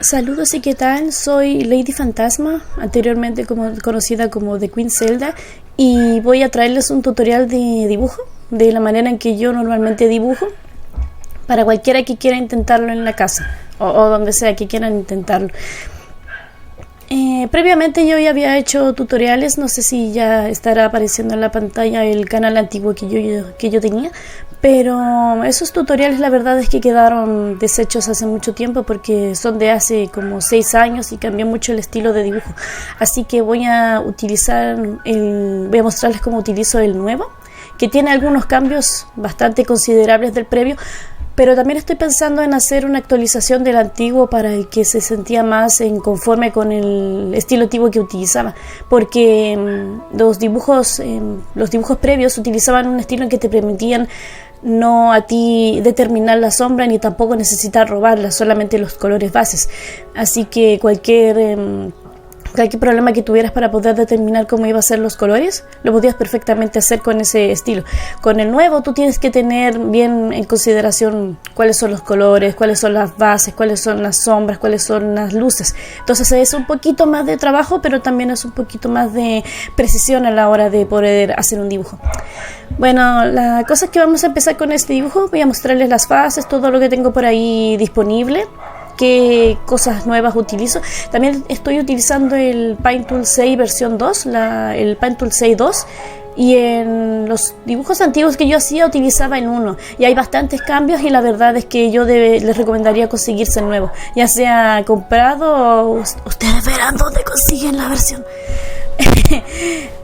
Saludos y qué tal, soy Lady Fantasma, anteriormente conocida como The Queen Zelda, y voy a traerles un tutorial de dibujo, de la manera en que yo normalmente dibujo, para cualquiera que quiera intentarlo en la casa, o donde sea que quieran intentarlo. Previamente yo ya había hecho tutoriales, no sé si ya estará apareciendo en la pantalla el canal antiguo que yo tenía, pero esos tutoriales la verdad es que quedaron deshechos hace mucho tiempo porque son de hace como 6 años y cambió mucho el estilo de dibujo, así que voy a mostrarles cómo utilizo el nuevo, que tiene algunos cambios bastante considerables del previo. Pero también estoy pensando en hacer una actualización del antiguo para que se sentía más en conforme con el estilo antiguo que utilizaba, porque los dibujos previos utilizaban un estilo en que te permitían no a ti determinar la sombra ni tampoco necesitar robarla, solamente los colores bases. Así que cualquier problema que tuvieras para poder determinar cómo iba a ser los colores, lo podías perfectamente hacer con ese estilo. Con el nuevo tú tienes que tener bien en consideración cuáles son los colores, cuáles son las bases, cuáles son las sombras, cuáles son las luces. Entonces es un poquito más de trabajo, pero también es un poquito más de precisión a la hora de poder hacer un dibujo. Bueno, la cosa es que vamos a empezar con este dibujo. Voy a mostrarles las fases, todo lo que tengo por ahí disponible, qué cosas nuevas utilizo. También estoy utilizando el Paint Tool 6 versión 2, el Paint Tool 6 2, y en los dibujos antiguos que yo hacía utilizaba el 1, y hay bastantes cambios y la verdad es que yo les recomendaría conseguirse el nuevo, ya sea comprado o ustedes verán dónde consiguen la versión.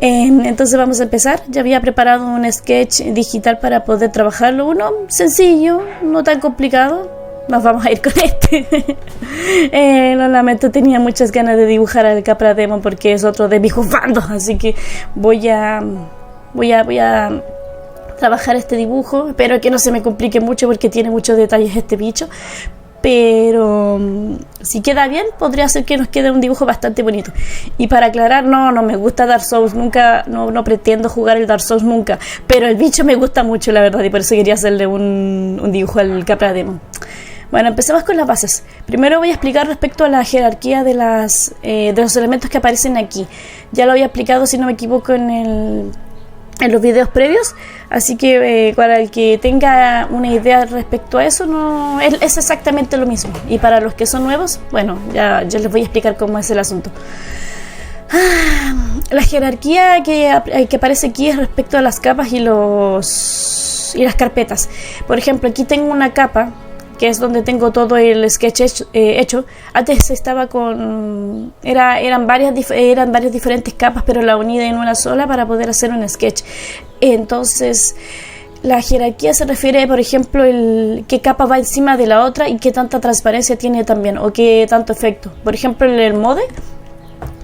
Entonces vamos a empezar. Ya había preparado un sketch digital para poder trabajarlo, uno sencillo, no tan complicado. Nos vamos a ir con este. Lo lamento, tenía muchas ganas de dibujar al Capra Demon porque es otro de mis fandos, así que voy a trabajar este dibujo. Espero que no se me complique mucho porque tiene muchos detalles este bicho, pero si queda bien podría ser que nos quede un dibujo bastante bonito. Y para aclarar, no me gusta Dark Souls, nunca, no pretendo jugar el Dark Souls nunca, pero el bicho me gusta mucho la verdad y por eso quería hacerle un dibujo al Capra Demon. Bueno, empecemos con las bases. Primero voy a explicar respecto a la jerarquía de los elementos que aparecen aquí. Ya lo había explicado, si no me equivoco, en los videos previos, así que para el que tenga una idea respecto a eso, no es exactamente lo mismo. Y para los que son nuevos, bueno, ya les voy a explicar cómo es el asunto. La jerarquía que aparece aquí es respecto a las capas y las carpetas. Por ejemplo, aquí tengo una capa que es donde tengo todo el sketch hecho. Antes estaba eran varias diferentes capas, pero la uní en una sola para poder hacer un sketch. Entonces la jerarquía se refiere, por ejemplo, qué capa va encima de la otra y qué tanta transparencia tiene también, o qué tanto efecto. Por ejemplo, en el mode,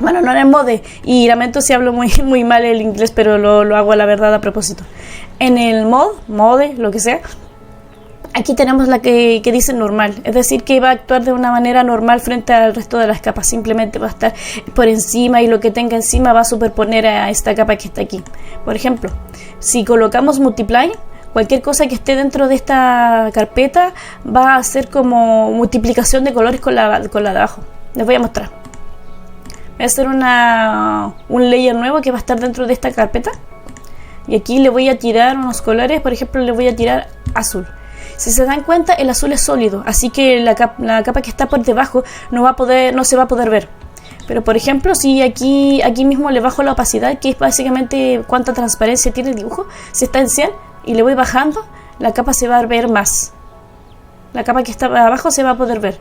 bueno, no en el mode, y lamento si hablo muy mal el inglés, pero lo hago a la verdad a propósito. En el mode, lo que sea, aquí tenemos la que dice normal, es decir, que va a actuar de una manera normal frente al resto de las capas, simplemente va a estar por encima y lo que tenga encima va a superponer a esta capa que está aquí. Por ejemplo, si colocamos multiply, cualquier cosa que esté dentro de esta carpeta va a hacer como multiplicación de colores con la de abajo. Les voy a mostrar. Voy a hacer un layer nuevo que va a estar dentro de esta carpeta y aquí le voy a tirar unos colores. Por ejemplo, le voy a tirar azul. Si se dan cuenta, el azul es sólido, así que la capa que está por debajo no se va a poder ver. Pero por ejemplo, si aquí mismo le bajo la opacidad, que es básicamente cuánta transparencia tiene el dibujo, si está en 100 y le voy bajando, la capa se va a ver más. La capa que está abajo se va a poder ver.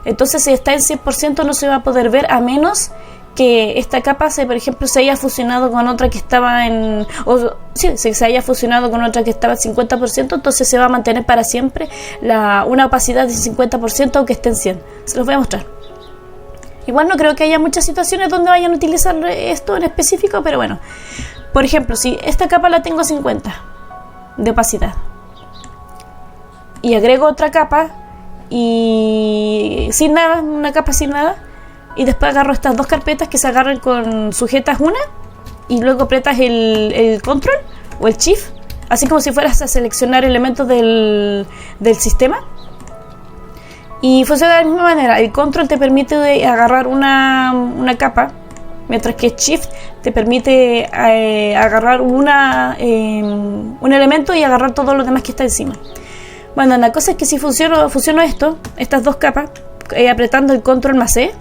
Entonces, si está en 100% no se va a poder ver, a menos que esta capa por ejemplo se haya fusionado con otra que estaba se haya fusionado con otra que estaba en 50%, entonces se va a mantener para siempre una opacidad de 50% aunque esté en 100. Se los voy a mostrar. Igual no creo que haya muchas situaciones donde vayan a utilizar esto en específico, pero bueno, por ejemplo, si esta capa la tengo 50 de opacidad y agrego otra capa y sin nada, una capa sin nada, y después agarro estas dos carpetas que se agarran sujetas una y luego apretas el control o el shift, así como si fueras a seleccionar elementos del sistema, Y funciona de la misma manera. El control te permite agarrar una capa, mientras que Shift te permite agarrar un elemento y agarrar todo lo demás que está encima. Bueno, la cosa es que si funciona estas dos capas, apretando el control más C,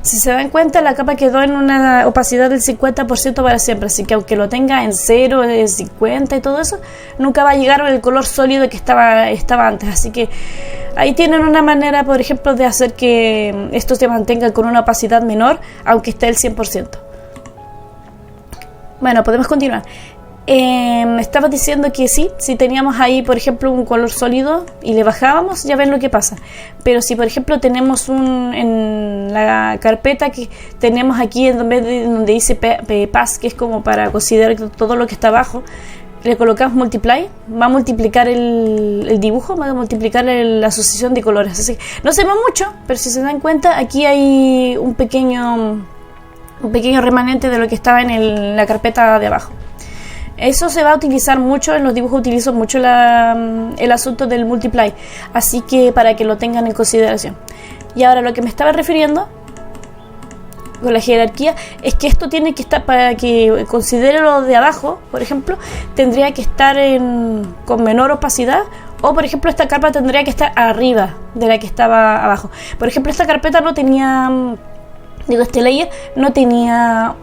si se dan cuenta, la capa quedó en una opacidad del 50% para siempre, así que aunque lo tenga en 0, en 50 y todo eso, nunca va a llegar al color sólido que estaba antes. Así que ahí tienen una manera, por ejemplo, de hacer que esto se mantenga con una opacidad menor, aunque esté el 100%. Bueno, podemos continuar. Me estaba diciendo que sí, si teníamos ahí, por ejemplo, un color sólido y le bajábamos, ya ven lo que pasa. Pero si, por ejemplo, tenemos en la carpeta que tenemos aquí, donde dice Pass, que es como para considerar todo lo que está abajo, le colocamos Multiply, va a multiplicar el dibujo, va a multiplicar la asociación de colores. Así que no se ve mucho, pero si se dan cuenta, aquí hay un pequeño remanente de lo que estaba en la carpeta de abajo. Eso se va a utilizar mucho, en los dibujos utilizo mucho el asunto del multiply, así que para que lo tengan en consideración. Y ahora lo que me estaba refiriendo con la jerarquía es que esto tiene que estar, para que considere lo de abajo, por ejemplo, tendría que estar con menor opacidad, o por ejemplo esta capa tendría que estar arriba de la que estaba abajo. Por ejemplo, esta carpeta no tenía, este layer no tenía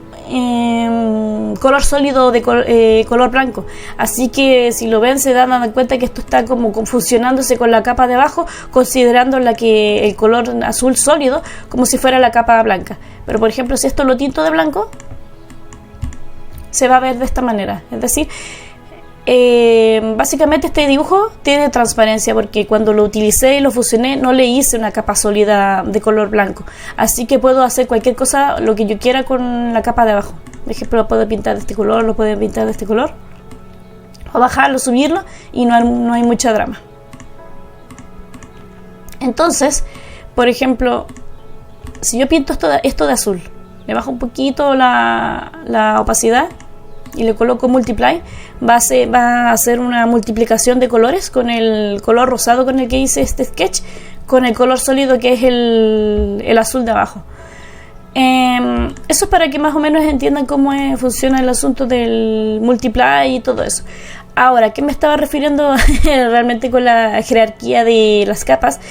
color sólido de color blanco, así que si lo ven se dan cuenta que esto está como confusionándose con la capa de abajo, considerando el color azul sólido como si fuera la capa blanca. Pero por ejemplo, si esto lo tinto de blanco, se va a ver de esta manera. Es decir, básicamente este dibujo tiene transparencia, porque cuando lo utilicé y lo fusioné no le hice una capa sólida de color blanco, así que puedo hacer cualquier cosa, lo que yo quiera con la capa de abajo. Por ejemplo, lo puedo pintar de este color, lo puedo pintar de este color, o bajarlo, subirlo, y no hay mucha drama. Entonces, por ejemplo, si yo pinto esto de azul, le bajo un poquito la opacidad y le coloco Multiply, va a hacer una multiplicación de colores con el color rosado con el que hice este sketch, con el color sólido que es el azul de abajo. Eso es para que más o menos entiendan cómo funciona el asunto del Multiply y todo eso. Ahora, ¿qué me estaba refiriendo realmente con la jerarquía de las capas?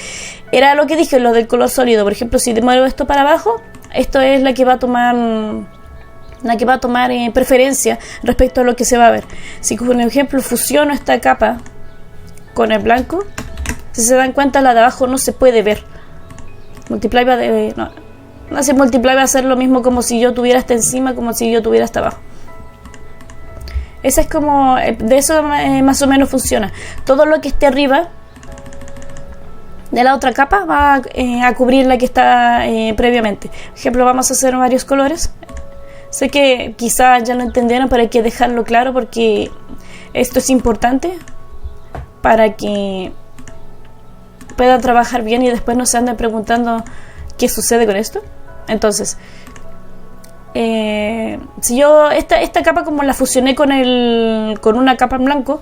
Era lo que dije, lo del color sólido. Por ejemplo, si muevo esto para abajo, esto es la que va a tomar preferencia respecto a lo que se va a ver. Si por ejemplo fusiono esta capa con el blanco, si se dan cuenta, la de abajo no se puede ver. Multiply Multiply va a hacer lo mismo como si yo tuviera hasta encima, como si yo tuviera hasta abajo. Esa es como, de eso más o menos funciona. Todo lo que esté arriba de la otra capa va a cubrir la que está previamente. Por ejemplo, vamos a hacer varios colores. Sé que quizás ya lo entendieron, pero hay que dejarlo claro porque esto es importante para que puedan trabajar bien y después no se anden preguntando qué sucede con esto. Entonces, si yo esta capa, como la fusioné con una capa en blanco,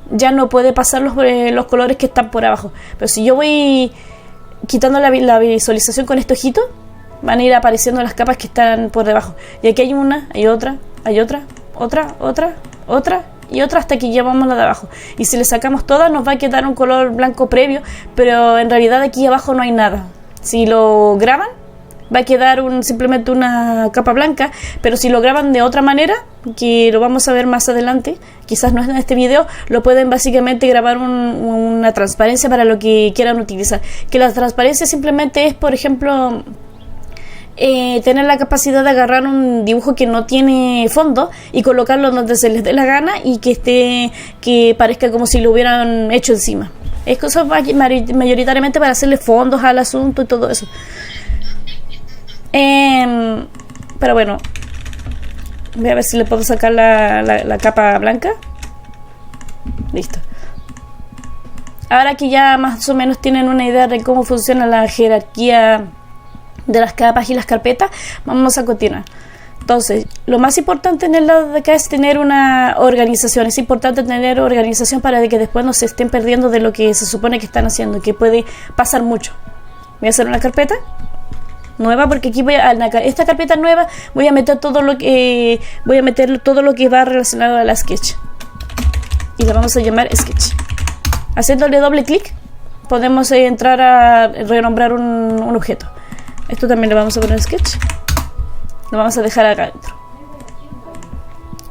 ya no puede pasar los colores que están por abajo. Pero si yo voy quitando la visualización con este ojito, van a ir apareciendo las capas que están por debajo. Y aquí hay una, hay otra, otra y otra, hasta que llevamos la de abajo. Y si le sacamos todas, nos va a quedar un color blanco previo, pero en realidad aquí abajo no hay nada. Si lo graban, va a quedar simplemente una capa blanca, pero si lo graban de otra manera, que lo vamos a ver más adelante, quizás no es en este video, lo pueden básicamente grabar una transparencia para lo que quieran utilizar. Que la transparencia simplemente es, por ejemplo, tener la capacidad de agarrar un dibujo que no tiene fondo y colocarlo donde se les dé la gana y que parezca como si lo hubieran hecho encima. Eso es mayoritariamente para hacerle fondos al asunto y todo eso. Pero bueno, voy a ver si le puedo sacar la capa blanca. Listo. Ahora que ya más o menos tienen una idea de cómo funciona la jerarquía de las capas y las carpetas, vamos a continuar. Entonces, lo más importante en el lado de acá es tener una organización. Es importante tener organización para que después no se estén perdiendo de lo que se supone que están haciendo, que puede pasar mucho. Voy a hacer una carpeta nueva, porque aquí esta carpeta nueva voy a meter todo lo que va relacionado a la sketch, y la vamos a llamar sketch. Haciéndole doble clic podemos entrar a renombrar un objeto. Esto también le vamos a poner sketch, lo vamos a dejar acá adentro.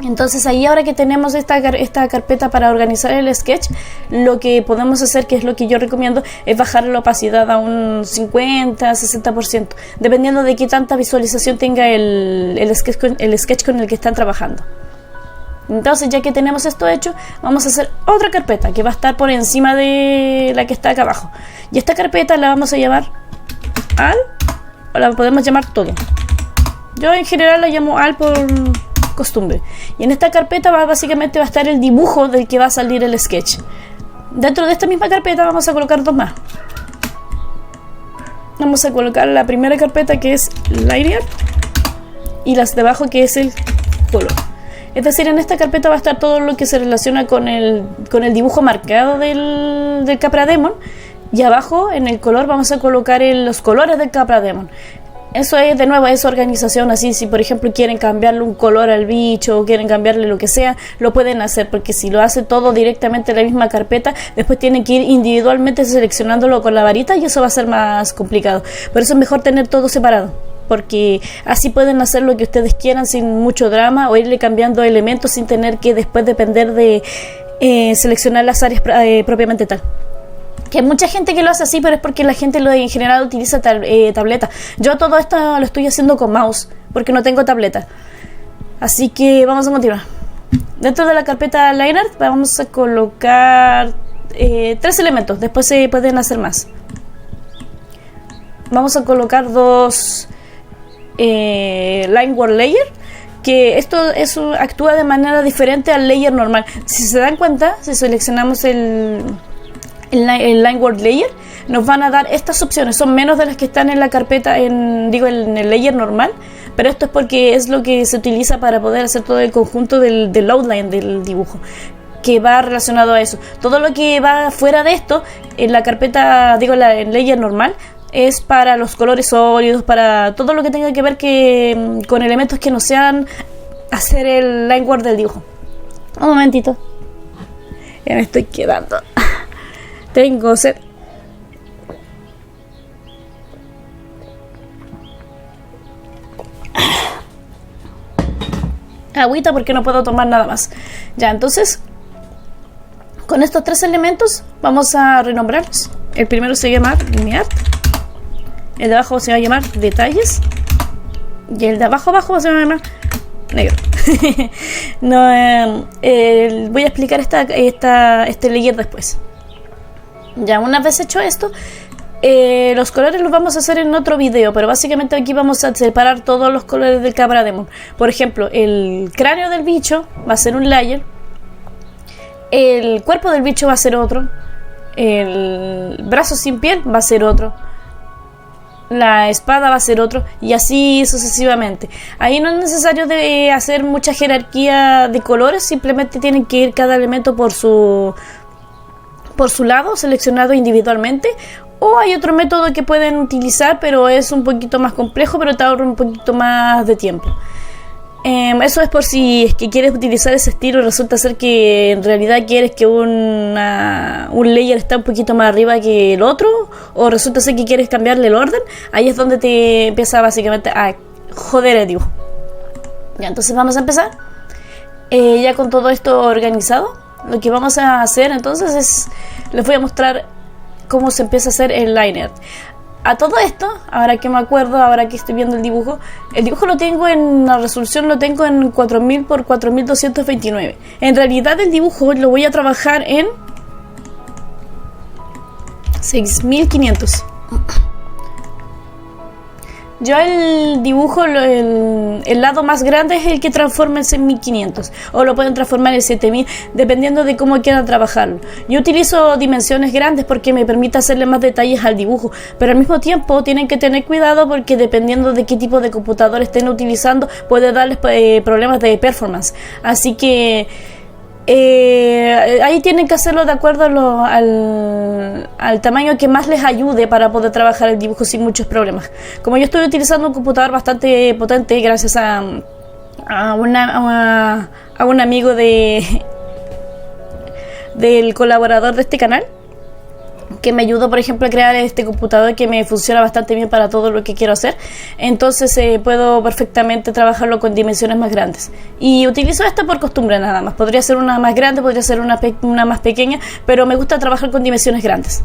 Entonces ahí, ahora que tenemos esta carpeta para organizar el sketch, lo que podemos hacer, que es lo que yo recomiendo, es bajar la opacidad a un 50-60%, dependiendo de qué tanta visualización tenga el sketch con el que están trabajando. Entonces, ya que tenemos esto hecho, vamos a hacer otra carpeta que va a estar por encima de la que está acá abajo, y esta carpeta la vamos a llamar al, o la podemos llamar todo. Yo en general la llamo al por costumbre. Y en esta carpeta básicamente va a estar el dibujo del que va a salir el sketch. Dentro de esta misma carpeta vamos a colocar dos más. Vamos a colocar la primera carpeta, que es Linear, y las de abajo, que es el color. Es decir, en esta carpeta va a estar todo lo que se relaciona con el dibujo marcado del Capra Demon, y abajo en el color vamos a colocar los colores del Capra Demon. Eso es, de nuevo, es organización. Así, si por ejemplo quieren cambiarle un color al bicho, o quieren cambiarle lo que sea, lo pueden hacer, porque si lo hace todo directamente en la misma carpeta, después tienen que ir individualmente seleccionándolo con la varita, y eso va a ser más complicado. Por eso es mejor tener todo separado, porque así pueden hacer lo que ustedes quieran sin mucho drama, o irle cambiando elementos sin tener que después depender de seleccionar las áreas propiamente tal. Que hay mucha gente que lo hace así, pero es porque la gente en general utiliza tableta. Yo todo esto lo estoy haciendo con mouse, porque no tengo tableta. Así que vamos a continuar. Dentro de la carpeta Liner vamos a colocar 3 elementos. Después se pueden hacer más. Vamos a colocar 2 Line World Layer, que eso actúa de manera diferente al layer normal. Si se dan cuenta, si seleccionamos el Line World Layer, nos van a dar estas opciones. Son menos de las que están en la carpeta, en el layer normal, pero esto es porque es lo que se utiliza para poder hacer todo el conjunto del outline del dibujo, que va relacionado a eso. Todo lo que va fuera de esto, en la carpeta, en layer normal, es para los colores sólidos, para todo lo que tenga que ver con elementos que no sean hacer el line world del dibujo. Un momentito, ya me estoy quedando. Tengo sed. Agüita, porque no puedo tomar nada más. Ya, entonces, con estos 3 elementos vamos a renombrarlos. El primero se llama Art, el de abajo se va a llamar Detalles, y el de abajo se va a llamar Negro. Voy a explicar este layer después. Ya, una vez hecho esto, los colores los vamos a hacer en otro video, pero básicamente aquí vamos a separar todos los colores del Capra Demon. Por ejemplo, el cráneo del bicho va a ser un layer, el cuerpo del bicho va a ser otro, el brazo sin piel va a ser otro, la espada va a ser otro, y así sucesivamente. Ahí no es necesario de hacer mucha jerarquía de colores, simplemente tienen que ir cada elemento por su lado, seleccionado individualmente. O hay otro método que pueden utilizar, pero es un poquito más complejo, pero te ahorra un poquito más de tiempo. Eso es por si es que quieres utilizar ese estilo y resulta ser que en realidad quieres que un layer está un poquito más arriba que el otro, o resulta ser que quieres cambiarle el orden. Ahí es donde te empieza básicamente a joder el dibujo. Ya, entonces vamos a empezar. Ya con todo esto organizado, lo que vamos a hacer entonces es, les voy a mostrar cómo se empieza a hacer el liner. A todo esto, ahora que me acuerdo, ahora que estoy viendo el dibujo lo tengo en la resolución, lo tengo en 4000 por 4229. En realidad el dibujo lo voy a trabajar en 6500. Yo el dibujo, el lado más grande es el que transforma en 6500 o lo pueden transformar en 7000 dependiendo de cómo quieran trabajarlo. Yo utilizo dimensiones grandes porque me permite hacerle más detalles al dibujo, pero al mismo tiempo tienen que tener cuidado porque dependiendo de qué tipo de computador estén utilizando puede darles problemas de performance. Así que ahí tienen que hacerlo de acuerdo al tamaño que más les ayude para poder trabajar el dibujo sin muchos problemas. Como yo estoy utilizando un computador bastante potente gracias a un amigo del colaborador de este canal, que me ayudó, por ejemplo, a crear este computador que me funciona bastante bien para todo lo que quiero hacer. Entonces puedo perfectamente trabajarlo con dimensiones más grandes. Y utilizo esta por costumbre nada más. Podría ser una más grande, podría ser una más pequeña, pero me gusta trabajar con dimensiones grandes.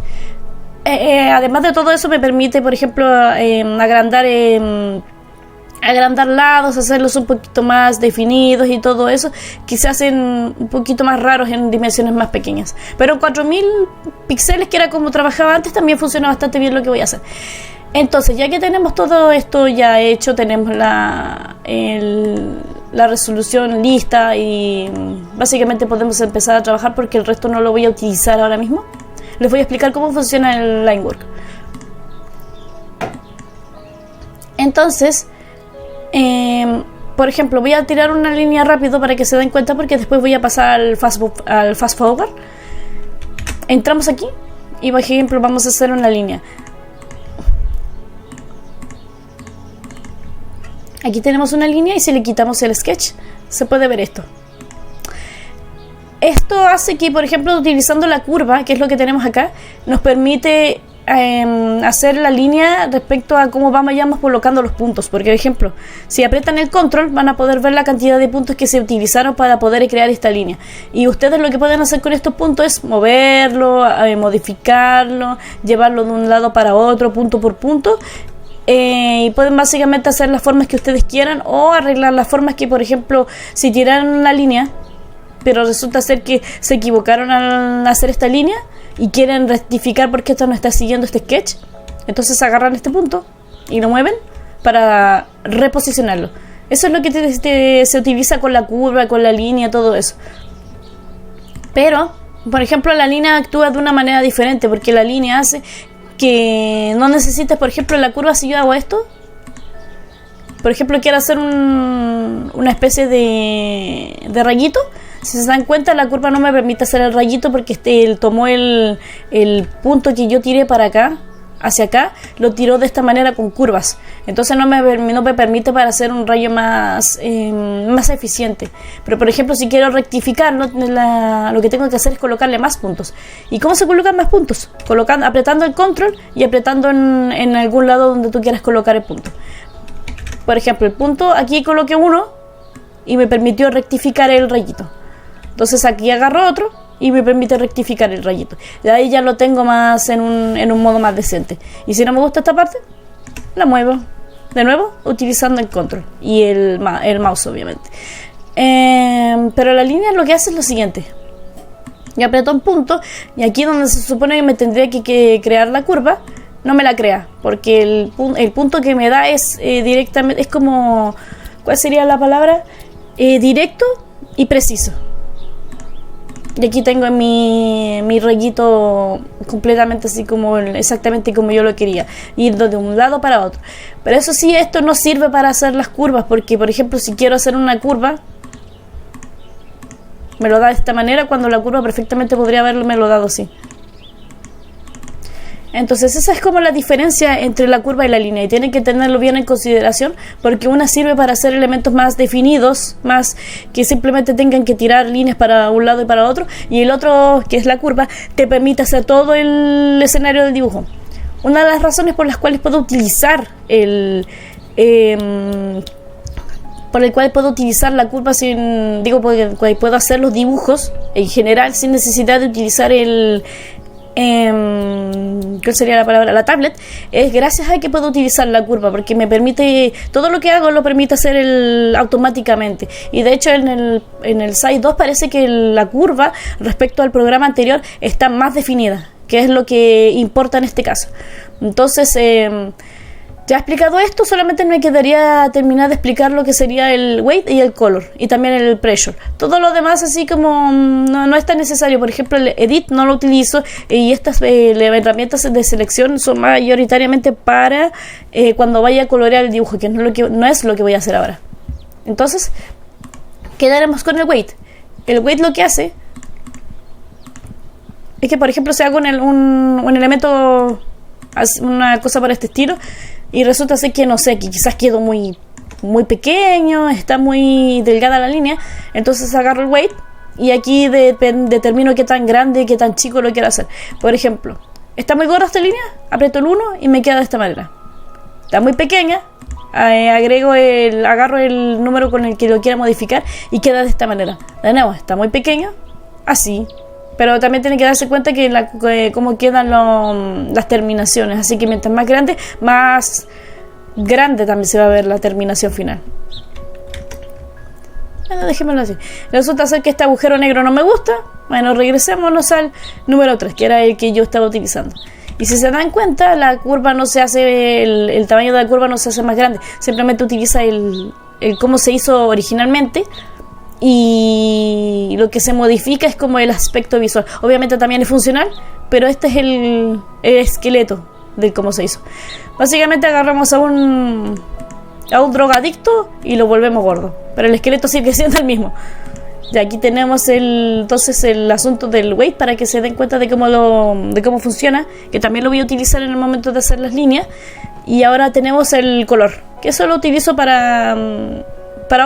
Además de todo eso me permite, por ejemplo, agrandar lados, hacerlos un poquito más definidos y todo eso, que se hacen un poquito más raros en dimensiones más pequeñas. Pero en 4000 píxeles, que era como trabajaba antes, también funciona bastante bien lo que voy a hacer. Entonces, ya que tenemos todo esto ya hecho, tenemos la resolución lista y básicamente podemos empezar a trabajar porque el resto no lo voy a utilizar ahora mismo. Les voy a explicar cómo funciona el Linework. Entonces, por ejemplo, voy a tirar una línea rápido para que se den cuenta porque después voy a pasar al fast forward. Entramos aquí y por ejemplo vamos a hacer una línea. Aquí tenemos una línea y si le quitamos el sketch se puede ver esto. Esto hace que, por ejemplo, utilizando la curva, que es lo que tenemos acá, nos permite hacer la línea respecto a cómo vayamos colocando los puntos. Porque, por ejemplo, si aprietan el control van a poder ver la cantidad de puntos que se utilizaron para poder crear esta línea. Y ustedes lo que pueden hacer con estos puntos es moverlo, modificarlo, llevarlo de un lado para otro, punto por punto. Y pueden básicamente hacer las formas que ustedes quieran o arreglar las formas que, por ejemplo, si tiraron una línea pero resulta ser que se equivocaron al hacer esta línea y quieren rectificar porque esto no está siguiendo este sketch, entonces agarran este punto y lo mueven para reposicionarlo. Eso es lo que se utiliza con la curva, con la línea, todo eso. Pero, por ejemplo, la línea actúa de una manera diferente porque la línea hace que no necesites, por ejemplo, la curva. Si yo hago esto, por ejemplo, quiero hacer una especie de rayito. Si se dan cuenta, la curva no me permite hacer el rayito porque él tomó el punto que yo tiré para acá, hacia acá, lo tiró de esta manera con curvas. Entonces no me permite para hacer un rayo más eficiente. Pero, por ejemplo, si quiero rectificarlo, lo que tengo que hacer es colocarle más puntos. ¿Y cómo se colocan más puntos? Apretando el control y apretando en algún lado donde tú quieras colocar el punto. Por ejemplo, el punto, aquí coloqué uno y me permitió rectificar el rayito. Entonces aquí agarro otro y me permite rectificar el rayito. De ahí ya lo tengo más en un modo más decente. Y si no me gusta esta parte, la muevo de nuevo utilizando el control y el mouse, obviamente. Pero la línea lo que hace es lo siguiente. Y aprieto un punto y aquí donde se supone que me tendría que crear la curva, no me la crea, porque el punto que me da es directamente, es como, ¿cuál sería la palabra? Directo y preciso. Y aquí tengo mi rayito completamente así exactamente como yo lo quería, yendo de un lado para otro. Pero eso sí, esto no sirve para hacer las curvas, porque por ejemplo si quiero hacer una curva, me lo da de esta manera, cuando la curva perfectamente podría haberme lo dado así. Entonces esa es como la diferencia entre la curva y la línea, y tienen que tenerlo bien en consideración, porque una sirve para hacer elementos más definidos, más que simplemente tengan que tirar líneas para un lado y para otro, y el otro, que es la curva, te permite hacer todo el escenario del dibujo. Una de las razones por las cuales puedo utilizar la curva porque puedo hacer los dibujos en general sin necesidad de utilizar ¿cuál sería la palabra? La tablet, es gracias a que puedo utilizar la curva, porque me permite, todo lo que hago lo permite hacer automáticamente. Y de hecho en el Site 2 parece que la curva respecto al programa anterior está más definida, que es lo que importa en este caso. Entonces Ya explicado esto, solamente me quedaría terminar de explicar lo que sería el weight y el color, y también el pressure. Todo lo demás así como no es tan necesario. Por ejemplo, el edit no lo utilizo, y estas herramientas de selección son mayoritariamente para cuando vaya a colorear el dibujo, que no es lo que voy a hacer ahora. Entonces, quedaremos con el weight. El weight lo que hace es que, por ejemplo, si hago un elemento, una cosa para este estilo, y resulta ser que, no sé, que quizás quedó muy pequeño, está muy delgada la línea, entonces agarro el weight y aquí determino qué tan grande, qué tan chico lo quiero hacer. Por ejemplo, está muy gorda esta línea, aprieto el 1 y me queda de esta manera. Está muy pequeña, agarro el número con el que lo quiera modificar y queda de esta manera. De nuevo, está muy pequeño, así. Pero también tiene que darse cuenta que cómo quedan las terminaciones. Así que mientras más grande también se va a ver la terminación final. Bueno, dejémoslo así. Resulta ser que este agujero negro no me gusta. Bueno, regresémonos al número 3, que era el que yo estaba utilizando. Y si se dan cuenta, la curva no se hace, el tamaño de la curva no se hace más grande. Simplemente utiliza el cómo se hizo originalmente. Y lo que se modifica es como el aspecto visual. Obviamente también es funcional, pero este es el esqueleto de cómo se hizo. Básicamente agarramos a un drogadicto y lo volvemos gordo, pero el esqueleto sigue siendo el mismo. Y aquí tenemos entonces el asunto del weight, para que se den cuenta de cómo funciona, que también lo voy a utilizar en el momento de hacer las líneas. Y ahora tenemos el color, que eso lo utilizo para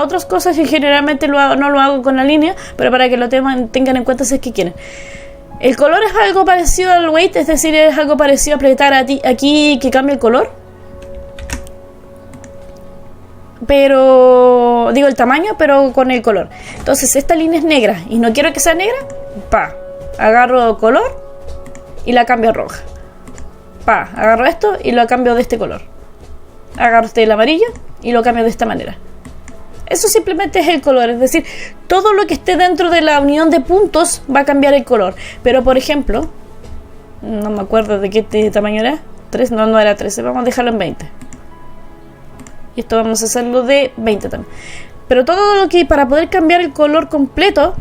otras cosas, y generalmente no lo hago con la línea, pero para que lo tengan en cuenta si es que quieren. El color es algo parecido al weight, es decir, es algo parecido a apretar aquí que cambie el color, pero digo el tamaño, pero con el color. Entonces esta línea es negra y no quiero que sea negra, agarro color y la cambio a roja. Agarro esto y lo cambio de este color. Agarro el amarillo y lo cambio de esta manera. Eso simplemente es el color, es decir, todo lo que esté dentro de la unión de puntos va a cambiar el color. Pero por ejemplo, no me acuerdo de qué tamaño era, 3, no era 13, vamos a dejarlo en 20. Y esto vamos a hacerlo de 20 también. Pero todo lo que, para poder cambiar el color completo,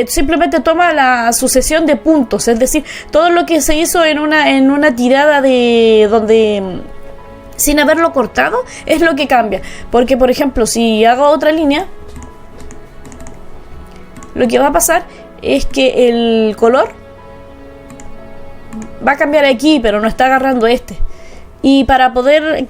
simplemente toma la sucesión de puntos, es decir, todo lo que se hizo en una tirada de donde, sin haberlo cortado, es lo que cambia. Porque, por ejemplo, si hago otra línea, lo que va a pasar es que el color va a cambiar aquí, pero no está agarrando este. Y para poder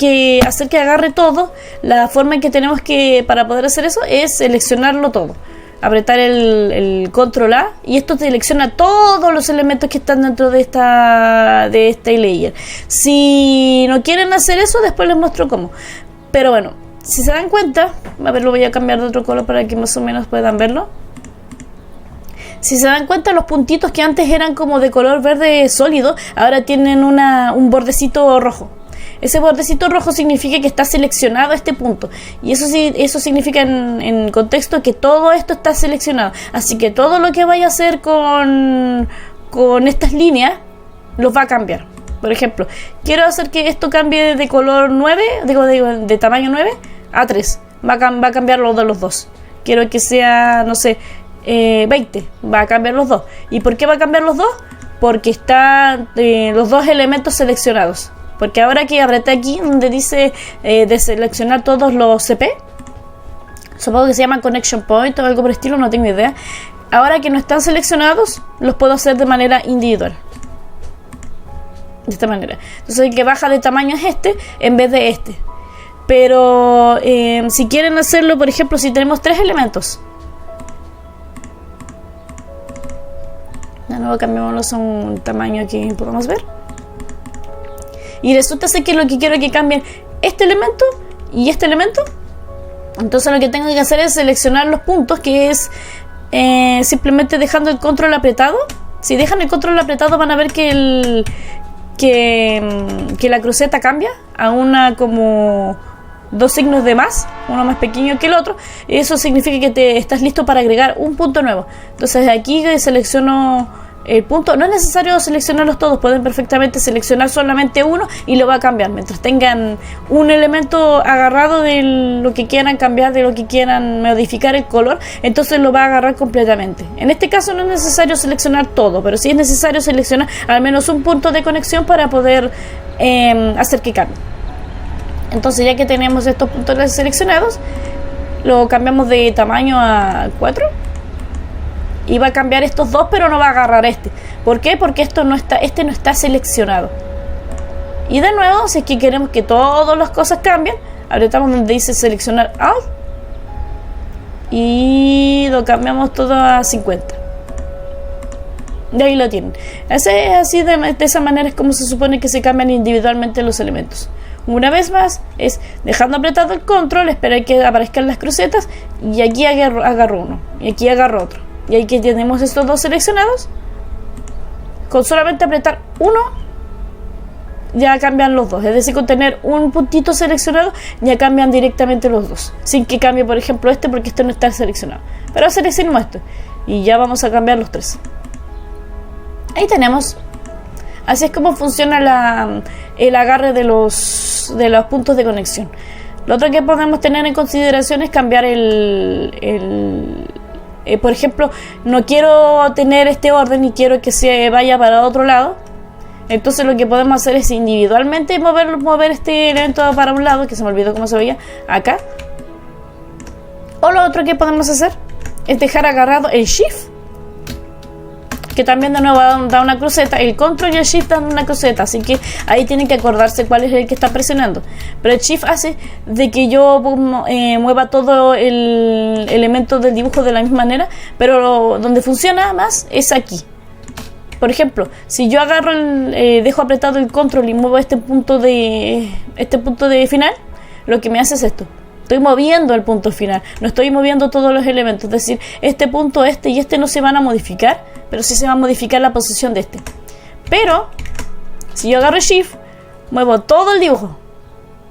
hacer que agarre todo, la forma en que tenemos para poder hacer eso es seleccionarlo todo. Apretar el control A y esto selecciona todos los elementos que están dentro de este layer. Si no quieren hacer eso, después les muestro cómo. Pero bueno, si se dan cuenta, a ver, lo voy a cambiar de otro color para que más o menos puedan verlo. Si se dan cuenta, los puntitos que antes eran como de color verde sólido, ahora tienen un bordecito rojo. Ese bordecito rojo significa que está seleccionado este punto. Y eso significa en contexto que todo esto está seleccionado. Así que todo lo que vaya a hacer con estas líneas los va a cambiar. Por ejemplo, quiero hacer que esto cambie de color 9, de tamaño 9 a 3. Va a cambiar los dos. Quiero que sea, no sé, 20. Va a cambiar los dos. ¿Y por qué va a cambiar los dos? Porque están los dos elementos seleccionados. Porque ahora que apreté aquí donde dice de seleccionar todos los CP, supongo que se llama Connection Point o algo por el estilo, no tengo idea. Ahora que no están seleccionados, los puedo hacer de manera individual. De esta manera. Entonces el que baja de tamaño es este en vez de este. Pero si quieren hacerlo, por ejemplo, si tenemos 3 elementos. De nuevo cambiémoslos a un tamaño que podamos ver. Y resulta ser que lo que quiero es que cambien este elemento y este elemento. Entonces lo que tengo que hacer es seleccionar los puntos, que es simplemente dejando el control apretado. Si dejan el control apretado van a ver que la cruceta cambia a una como 2 signos de más, uno más pequeño que el otro. Eso significa que estás listo para agregar un punto nuevo. Entonces aquí selecciono el punto. No es necesario seleccionarlos todos, pueden perfectamente seleccionar solamente uno y lo va a cambiar. Mientras tengan un elemento agarrado de lo que quieran cambiar, de lo que quieran modificar el color, entonces lo va a agarrar completamente. En este caso no es necesario seleccionar todo, pero sí es necesario seleccionar al menos un punto de conexión para poder hacer que cambie. Entonces, ya que tenemos estos puntos seleccionados, lo cambiamos de tamaño a 4 y va a cambiar estos dos, pero no va a agarrar este. ¿Por qué? Porque este no está seleccionado. Y de nuevo, si es que queremos que todas las cosas cambien, apretamos donde dice seleccionar Alt y lo cambiamos todo a 50. De ahí lo tienen. Así de esa manera es como se supone que se cambian individualmente los elementos. Una vez más, es dejando apretado el control, esperar que aparezcan las crucetas y aquí agarro uno y aquí agarro otro. Y ahí que tenemos estos dos seleccionados, con solamente apretar uno ya cambian los dos. Es decir, con tener un puntito seleccionado ya cambian directamente los dos, sin que cambie por ejemplo este, porque este no está seleccionado. Pero seleccionamos esto y ya vamos a cambiar los tres. Ahí tenemos. Así es como funciona el agarre de los puntos de conexión. Lo otro que podemos tener en consideración es cambiar por ejemplo, no quiero tener este orden y quiero que se vaya para otro lado. Entonces lo que podemos hacer es individualmente mover este elemento para un lado, que se me olvidó cómo se veía, acá. O lo otro que podemos hacer es dejar agarrado el Shift, que también de nuevo da una cruceta. El control y el shift dan una cruceta, así que ahí tienen que acordarse cuál es el que está presionando. Pero el shift hace de que yo mueva todo el elemento del dibujo de la misma manera, pero donde funciona más es aquí. Por ejemplo, si yo agarro dejo apretado el control y muevo este punto de final, lo que me hace es esto. Estoy moviendo el punto final, no estoy moviendo todos los elementos. Es decir, este punto, este y este no se van a modificar, pero sí se va a modificar la posición de este. Pero si yo agarro Shift, muevo todo el dibujo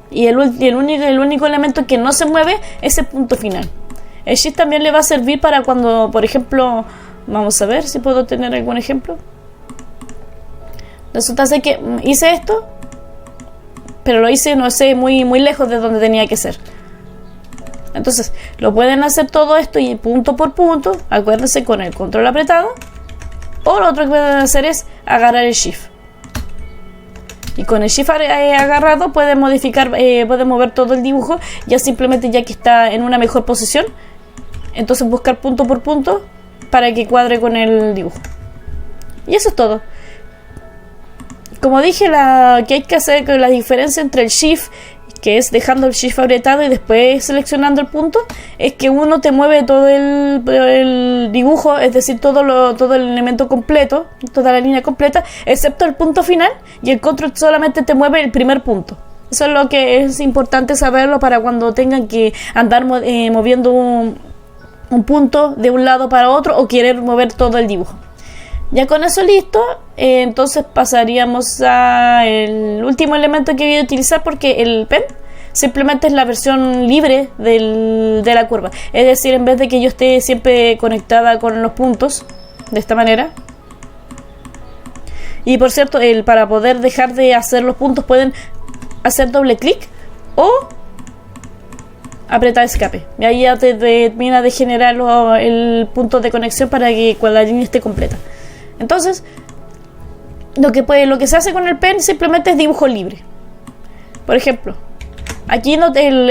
y el único elemento que no se mueve es el punto final. El Shift también le va a servir para cuando, por ejemplo, vamos a ver si puedo tener algún ejemplo. Resulta ser que hice esto, pero lo hice, no sé, muy lejos de donde tenía que ser. Entonces, lo pueden hacer todo esto y punto por punto, acuérdense, con el control apretado. O lo otro que pueden hacer es agarrar el Shift. Y con el Shift agarrado pueden mover todo el dibujo, ya simplemente ya que está en una mejor posición. Entonces buscar punto por punto para que cuadre con el dibujo. Y eso es todo. Como dije, que hay que hacer la diferencia entre el Shift, que es dejando el Shift apretado y después seleccionando el punto, es que uno te mueve todo el dibujo, es decir, todo el elemento completo, toda la línea completa, excepto el punto final, y el control solamente te mueve el primer punto. Eso es lo que es importante saberlo para cuando tengan que andar moviendo un punto de un lado para otro o querer mover todo el dibujo. Ya con eso listo, entonces pasaríamos al último elemento que voy a utilizar, porque el pen simplemente es la versión libre de la curva. Es decir, en vez de que yo esté siempre conectada con los puntos, de esta manera. Y por cierto, para poder dejar de hacer los puntos pueden hacer doble clic o apretar escape. Y ahí ya te termina de generar el punto de conexión para que la línea esté completa. Entonces, lo que se hace con el pen simplemente es dibujo libre. Por ejemplo, aquí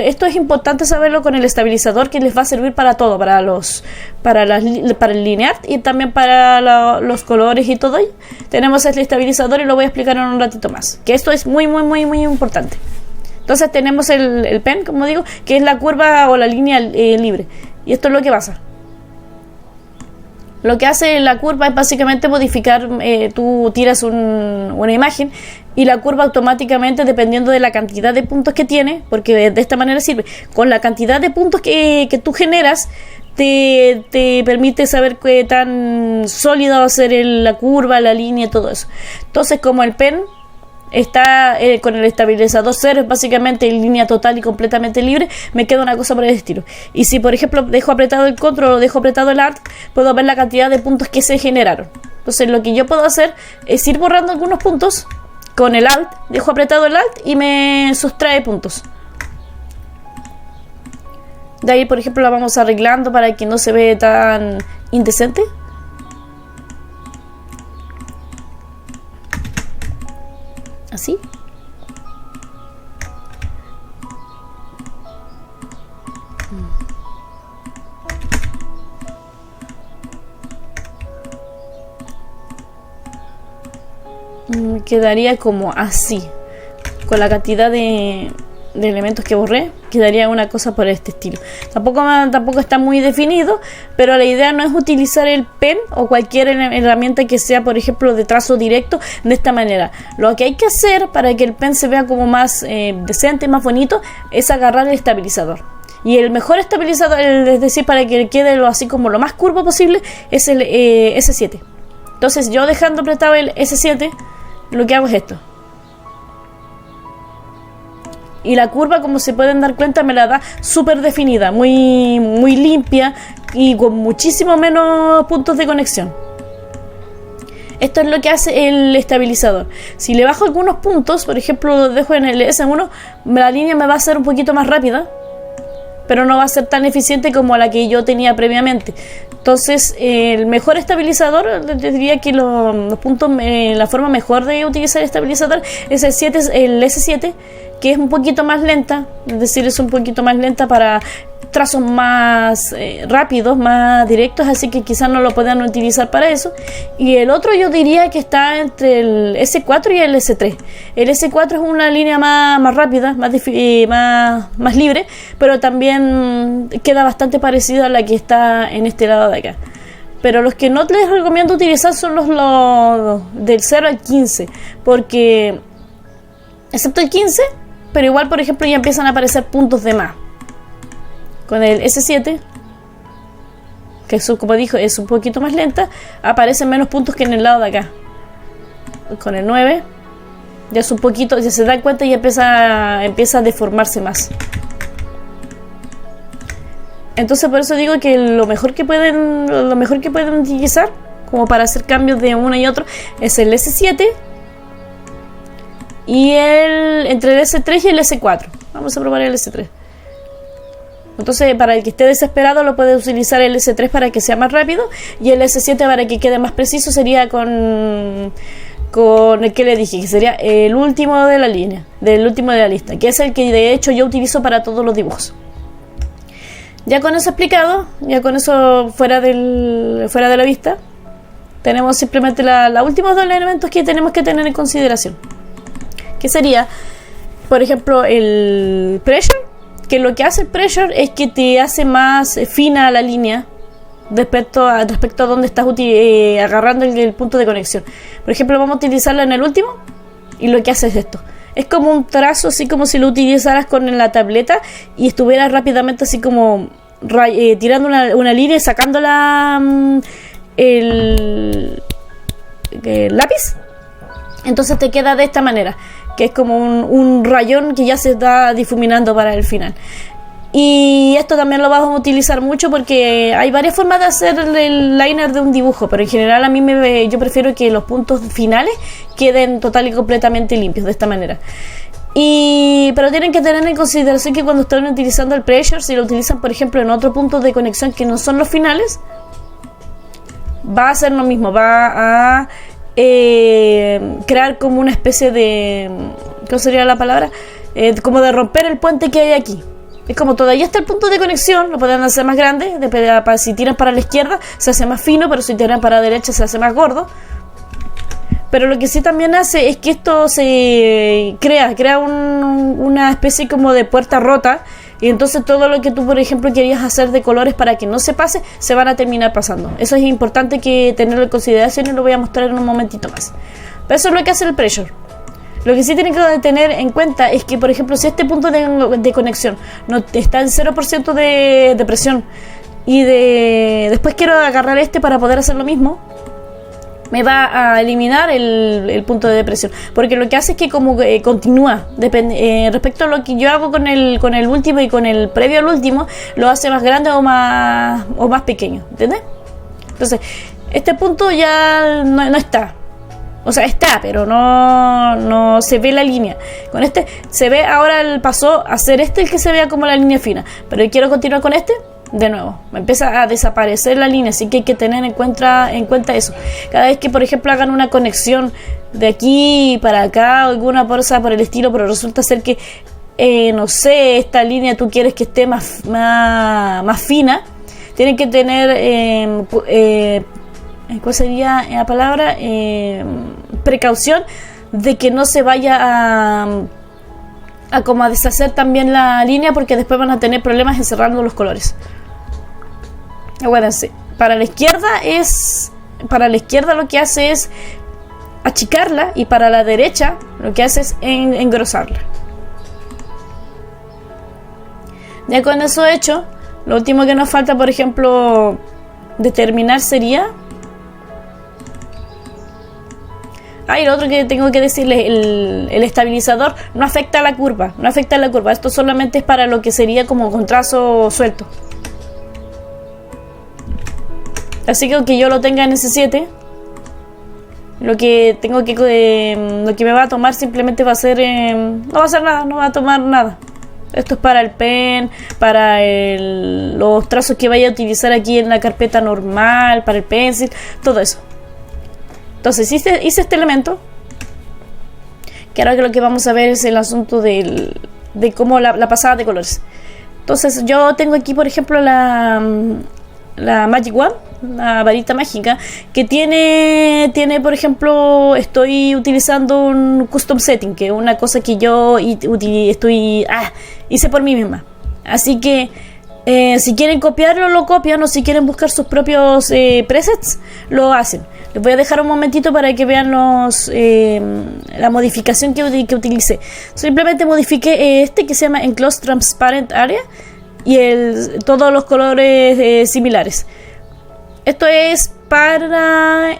esto es importante saberlo con el estabilizador, que les va a servir para todo, para el linear y también para los colores y todo. Tenemos el estabilizador y lo voy a explicar en un ratito más, que esto es muy importante. Entonces tenemos el pen, como digo, que es la curva o la línea libre, y esto es lo que pasa. Lo que hace la curva es básicamente modificar, tú tiras una imagen y la curva automáticamente, dependiendo de la cantidad de puntos que tiene, porque de esta manera sirve, con la cantidad de puntos que tú generas, te permite saber qué tan sólida va a ser la curva, la línea y todo eso. Entonces, como el pen está con el estabilizador 0, es básicamente en línea total y completamente libre, me queda una cosa por el estilo. Y si por ejemplo dejo apretado el control o dejo apretado el alt, puedo ver la cantidad de puntos que se generaron. Entonces lo que yo puedo hacer es ir borrando algunos puntos con el Alt, dejo apretado el Alt y me sustrae puntos. De ahí, por ejemplo, la vamos arreglando para que no se vea tan indecente. Así. Quedaría como así. Con la cantidad de elementos que borré, quedaría una cosa por este estilo. Tampoco está muy definido, pero la idea no es utilizar el pen o cualquier herramienta que sea, por ejemplo, de trazo directo de esta manera. Lo que hay que hacer para que el pen se vea como más decente, más bonito, es agarrar el estabilizador. Y el mejor estabilizador, es decir, para que quede así como lo más curvo posible, es el S7. Entonces yo, dejando apretado el S7, lo que hago es esto. Y la curva, como se pueden dar cuenta, me la da súper definida, muy, muy limpia y con muchísimo menos puntos de conexión. Esto es lo que hace el estabilizador. Si le bajo algunos puntos, por ejemplo, lo dejo en el S1, la línea me va a ser un poquito más rápida, pero no va a ser tan eficiente como la que yo tenía previamente. Entonces, el mejor estabilizador, yo diría que los puntos, la forma mejor de utilizar el estabilizador es el S7, que es un poquito más lenta, es decir, es un poquito más lenta para trazos más rápidos, más directos, así que quizás no lo puedan utilizar para eso. Y el otro yo diría que está entre el S4 y el S3. El S4 es una línea más rápida, más libre, pero también queda bastante parecida a la que está en este lado de acá. Pero los que no les recomiendo utilizar son los del 0 al 15, porque excepto el 15, pero igual, por ejemplo, ya empiezan a aparecer puntos de más. Con el S7, que es, como dijo, es un poquito más lenta, aparecen menos puntos que en el lado de acá. Con el 9 ya es un poquito, ya se dan cuenta y empieza a deformarse más. Entonces por eso digo que lo mejor que pueden utilizar como para hacer cambios de uno y otro es el S7 y entre el S3 y el S4. Vamos a probar el S3. Entonces, para el que esté desesperado, lo puede utilizar el S3 para que sea más rápido, y el S7 para que quede más preciso sería con el que le dije, que sería el último de la línea, del último de la lista, que es el que de hecho yo utilizo para todos los dibujos. Ya con eso explicado, ya con eso fuera de la vista, tenemos simplemente los últimos dos elementos que tenemos que tener en consideración, que sería, por ejemplo, el pressure, que lo que hace el pressure es que te hace más fina la línea respecto a donde estás agarrando el punto de conexión. Por ejemplo, vamos a utilizarlo en el último, y lo que hace es esto. Es como un trazo, así como si lo utilizaras con la tableta y estuvieras rápidamente así como tirando una línea y sacando el lápiz. Entonces te queda de esta manera, que es como un rayón que ya se está difuminando para el final. Y esto también lo vamos a utilizar mucho porque hay varias formas de hacer el liner de un dibujo, pero en general yo prefiero que los puntos finales queden total y completamente limpios de esta manera. Pero tienen que tener en consideración que cuando están utilizando el pressure, si lo utilizan por ejemplo en otro punto de conexión que no son los finales, va a hacer lo mismo, va a crear como una especie de, ¿cómo sería la palabra? Como de romper el puente que hay aquí. Es como todavía está el punto de conexión, lo pueden hacer más grande, si tiran para la izquierda se hace más fino, pero si tiran para la derecha se hace más gordo. Pero lo que sí también hace es que esto se crea una especie como de puerta rota, y entonces todo lo que tú, por ejemplo, querías hacer de colores para que no se pase, se van a terminar pasando. Eso es importante que tenerlo en consideración, y lo voy a mostrar en un momentito más. Pero eso es lo que hace el pressure. Lo que sí tienen que tener en cuenta es que, por ejemplo, si este punto de conexión no está en 0% de presión y después quiero agarrar este para poder hacer lo mismo, me va a eliminar el punto de presión, porque lo que hace es que como continúa respecto a lo que yo hago con el último y con el previo al último, lo hace más grande o más pequeño, ¿entendés? Entonces Este punto ya no está. O sea, está, pero no se ve la línea. Con este se ve ahora pasó a ser este el que se vea como la línea fina. Pero quiero continuar con este. De nuevo, me empieza a desaparecer la línea, así que hay que tener en cuenta eso. Cada vez que, por ejemplo, hagan una conexión de aquí para acá o alguna cosa por el estilo, pero resulta ser que, no sé, esta línea tú quieres que esté más fina, tienen que tener, ¿cuál sería la palabra? Precaución de que no se vaya a como a deshacer también la línea, porque después van a tener problemas encerrando los colores. Acuérdense, para la izquierda lo que hace es achicarla, y para la derecha lo que hace es engrosarla. Ya con eso hecho, lo último que nos falta, por ejemplo, determinar sería... y lo otro que tengo que decirles, el estabilizador no afecta a la curva, esto solamente es para lo que sería como con trazo suelto. Así que aunque yo lo tenga en S7, lo que me va a tomar simplemente va a ser, no va a ser nada, no va a tomar nada. Esto es para el pen, para los trazos que vaya a utilizar aquí en la carpeta normal, para el pencil, todo eso. Entonces hice este elemento, que ahora lo que vamos a ver es el asunto de cómo la pasada de colores. Entonces yo tengo aquí, por ejemplo, la Magic Wand, la varita mágica, que tiene, por ejemplo, estoy utilizando un custom setting, que es una cosa que yo hice por mí misma. Así que si quieren copiarlo, lo copian, o si quieren buscar sus propios presets, lo hacen. Les voy a dejar un momentito para que vean la modificación que utilicé. Simplemente modifiqué este que se llama Enclosed Transparent Area y todos los colores similares. Esto es para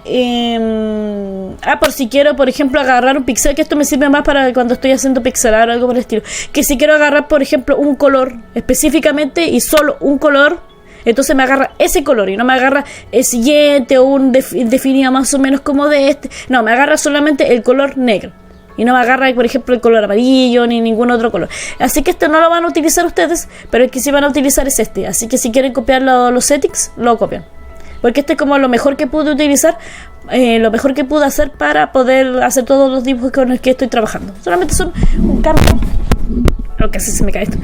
por si quiero, por ejemplo, agarrar un pixel, que esto me sirve más para cuando estoy haciendo pixelar o algo por el estilo, que si quiero agarrar, por ejemplo, un color específicamente y solo un color, entonces me agarra ese color y no me agarra el siguiente o un definido más o menos como de este. No, me agarra solamente el color negro y no me agarra, por ejemplo, el color amarillo ni ningún otro color. Así que esto no lo van a utilizar ustedes, pero el que sí van a utilizar es este. Así que si quieren copiar los settings, lo copian, porque este es como lo mejor que pude utilizar, lo mejor que pude hacer para poder hacer todos los dibujos con los que estoy trabajando. Solamente son un cambio, lo que así se me cae esto,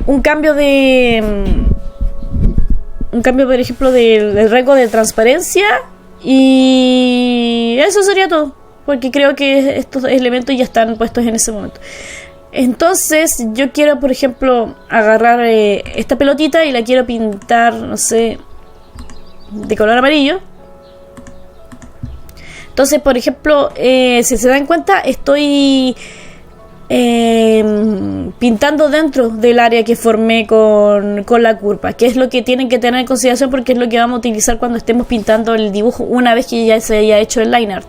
un cambio, por ejemplo, del rango de transparencia, y eso sería todo, porque creo que estos elementos ya están puestos en ese momento. Entonces yo quiero, por ejemplo, agarrar esta pelotita y la quiero pintar, no sé, de color amarillo. Entonces, por ejemplo, si se dan cuenta, estoy pintando dentro del área que formé con la curva, que es lo que tienen que tener en consideración, porque es lo que vamos a utilizar cuando estemos pintando el dibujo una vez que ya se haya hecho el line art.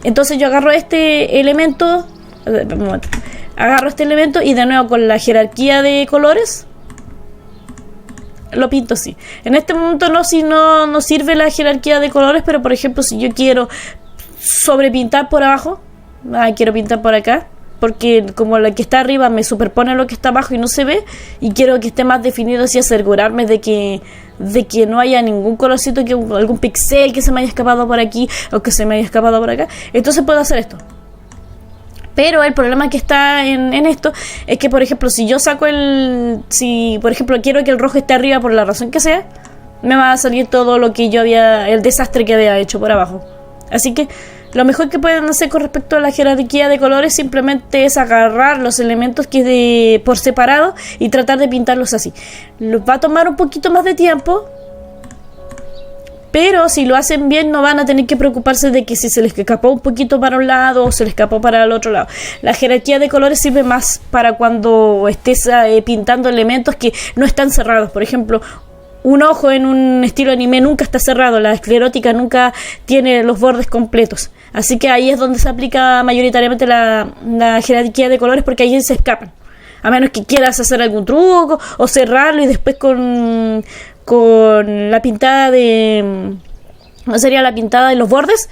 Entonces yo agarro este elemento, y de nuevo con la jerarquía de colores lo pinto así. En este momento no sirve la jerarquía de colores, pero por ejemplo si yo quiero sobrepintar por abajo, quiero pintar por acá, porque como la que está arriba me superpone lo que está abajo y no se ve, y quiero que esté más definido, así asegurarme de que no haya ningún colorcito, algún pixel que se me haya escapado por aquí o que se me haya escapado por acá, entonces puedo hacer esto. Pero el problema que está en esto es que, por ejemplo, si yo saco si por ejemplo quiero que el rojo esté arriba por la razón que sea, me va a salir todo lo que el desastre que había hecho por abajo. Así que lo mejor que pueden hacer con respecto a la jerarquía de colores simplemente es agarrar los elementos por separado y tratar de pintarlos así. Les va a tomar un poquito más de tiempo, pero si lo hacen bien no van a tener que preocuparse de que si se les escapó un poquito para un lado o se les escapó para el otro lado. La jerarquía de colores sirve más para cuando estés pintando elementos que no están cerrados. Por ejemplo, un ojo en un estilo anime nunca está cerrado, la esclerótica nunca tiene los bordes completos. Así que ahí es donde se aplica mayoritariamente la jerarquía de colores, porque ahí se escapan. A menos que quieras hacer algún truco o cerrarlo y después con la pintada sería la pintada de los bordes,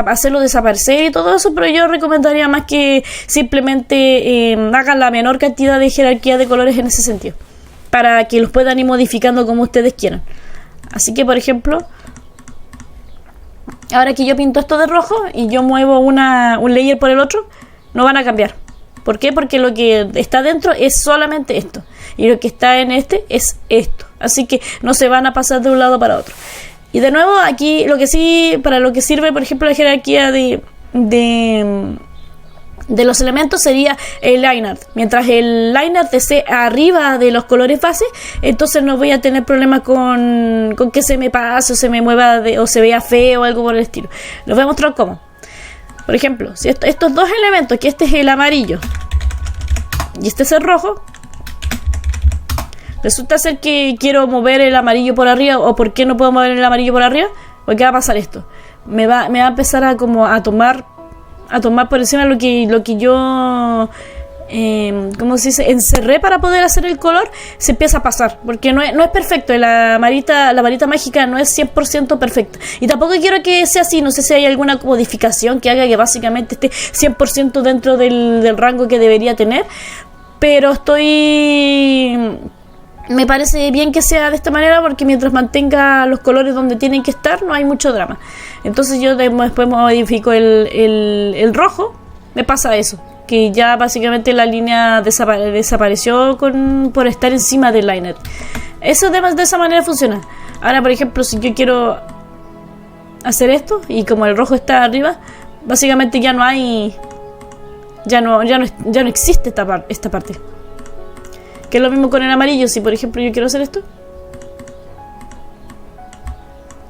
hacerlo desaparecer y todo eso, pero yo recomendaría más que simplemente hagan la menor cantidad de jerarquía de colores en ese sentido, para que los puedan ir modificando como ustedes quieran. Así que, por ejemplo, ahora que yo pinto esto de rojo y yo muevo un layer por el otro, no van a cambiar. ¿Por qué? Porque lo que está dentro es solamente esto, y lo que está en este es esto. Así que no se van a pasar de un lado para otro. Y de nuevo, aquí lo que sí, para lo que sirve, por ejemplo, la jerarquía de los elementos sería el line art. Mientras el line art esté arriba de los colores base, entonces no voy a tener problemas con que se me pase o se me mueva o se vea feo o algo por el estilo. Les voy a mostrar cómo. Por ejemplo, si estos dos elementos, que este es el amarillo y este es el rojo, resulta ser que quiero mover el amarillo por arriba, o por qué no puedo mover el amarillo por arriba, porque va a pasar esto. Me va a empezar a tomar por encima lo que yo ¿cómo se dice? Encerré para poder hacer el color, se empieza a pasar, porque no es perfecto. La varita mágica no es 100% perfecta, y tampoco quiero que sea así. No sé si hay alguna modificación que haga que básicamente esté 100% dentro del rango que debería tener, pero me parece bien que sea de esta manera, porque mientras mantenga los colores donde tienen que estar, no hay mucho drama. Entonces yo después modifico el rojo, me pasa eso, que ya básicamente la línea desapareció por estar encima del liner. Eso de esa manera funciona. Ahora, por ejemplo, si yo quiero hacer esto, y como el rojo está arriba, básicamente ya no existe esta parte. Que es lo mismo con el amarillo. Si por ejemplo yo quiero hacer esto,